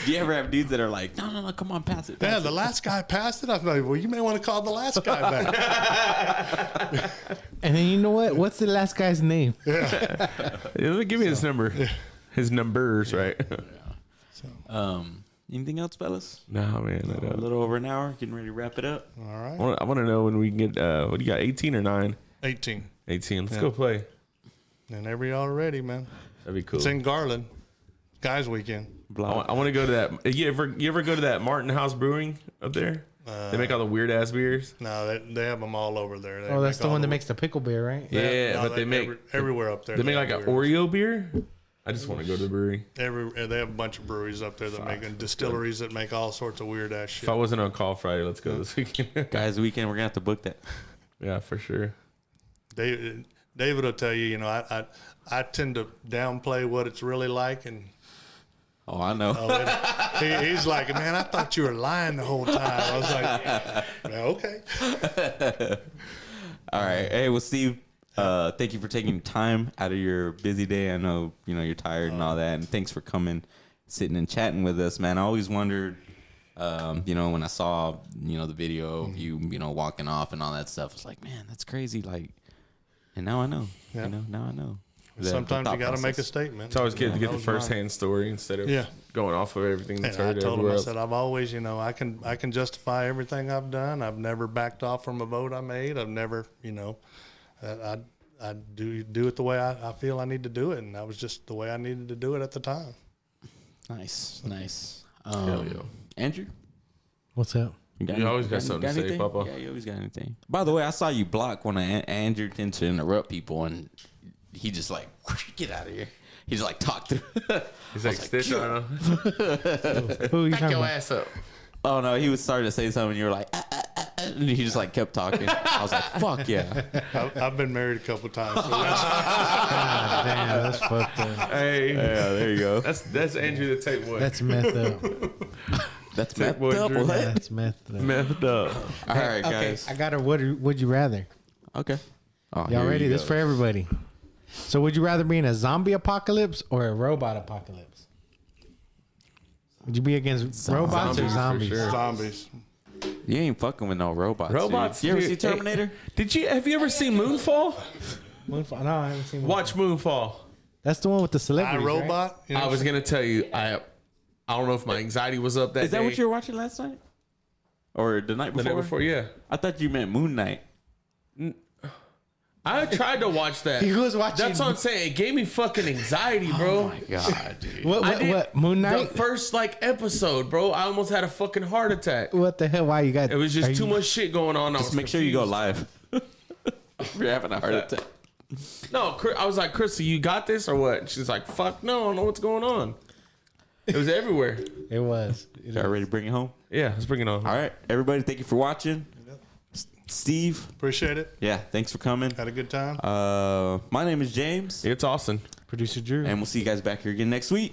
Do you ever have dudes that are like, no, come on, pass it? The last guy passed it. I'm like, well, you may want to call the last guy back. And then you know what? What's the last guy's name? Give me his number. His numbers, right? Anything else, fellas? No, man. A little over an hour. Getting ready to wrap it up. All right. I want to know when we can get, what do you got, 18 or 9? 18. 18. Let's go play. Whenever y'all ready, man. That'd be cool. It's in Garland. Guys weekend. I want to go to that. You ever go to that Martin House Brewing up there? They make all the weird ass beers. No, they have them all over there. That's the one that makes the pickle beer, right? Yeah, but they make everywhere up there. They make like an Oreo beer. I just want to go to the brewery. They have a bunch of breweries up there that make distilleries that make all sorts of weird ass shit. If I wasn't on call Friday, let's go this weekend. Guys weekend, we're gonna have to book that. Yeah, for sure. David will tell you. I tend to downplay what it's really like and. Oh, I know. He's like, man, I thought you were lying the whole time. I was like, yeah, okay. All right. Hey, well, Steve, thank you for taking time out of your busy day. I know, you're tired and all that. And thanks for coming, sitting and chatting with us, man. I always wondered, when I saw, the video of you, walking off and all that stuff, I was like, man, that's crazy. Like, and now I know, now I know. Sometimes you got to make a statement. It's always good to get the first-hand story instead of going off of everything that's heard. I told him, I said, I've always, I can justify everything I've done. I've never backed off from a vote I made. I've never, I do it the way I feel I need to do it, and that was just the way I needed to do it at the time. Nice. Andrew, what's up? You always got something to say, Papa. Yeah, you always got anything. By the way, I saw you block when Andrew tends to interrupt people, and he just like, get out of here. He's like, talk through. He's like, stitch on. Who you Back talking your about? ass up. Oh no, he was starting to say something, and you were like, and he just like kept talking. I was like, fuck yeah. I've been married a couple times. So God damn, that's fucked up. Hey, Yeah, there you go. that's Andrew the tape boy. That's messed up. That's Tape messed boy up. Drew. What? That's messed up. Methed up. All right, Okay, guys. I got a would you rather. Okay. Oh, Y'all here ready? you This go. for everybody. So would you rather be in a zombie apocalypse or a robot apocalypse? Would you be against robots or Zombies, for zombies? sure. zombies. You ain't fucking with no robots. Robots. Dude. You ever dude, see Terminator? Have you ever seen Moonfall? Moonfall? No, I haven't seen. Watch Moonfall. That's the one with the celebrities. Right? iRobot. I was gonna tell you, I don't know if my anxiety was up that Is that day. what you were watching last night? Or the night The before? night before? Yeah. I thought you meant Moon Knight. I tried to watch that. He was watching. That's what I'm saying. It gave me fucking anxiety, bro. Oh my god, dude. What? Moon Knight? The first episode, bro. I almost had a fucking heart attack. What the hell? Why you got? It was are just too you- much shit going on. Just make sure you go live. You're having a heart attack. No, I was like, Crystal, you got this or what? She's like, fuck no, I don't know what's going on. It was everywhere. It was. Y'all ready to bring it home? Yeah, let's bring it on. All right, everybody, thank you for watching. Steve, Appreciate it. yeah, thanks for coming. Had a good time. My name is James, It's Austin. Producer Drew. and we'll see you guys back here again next week.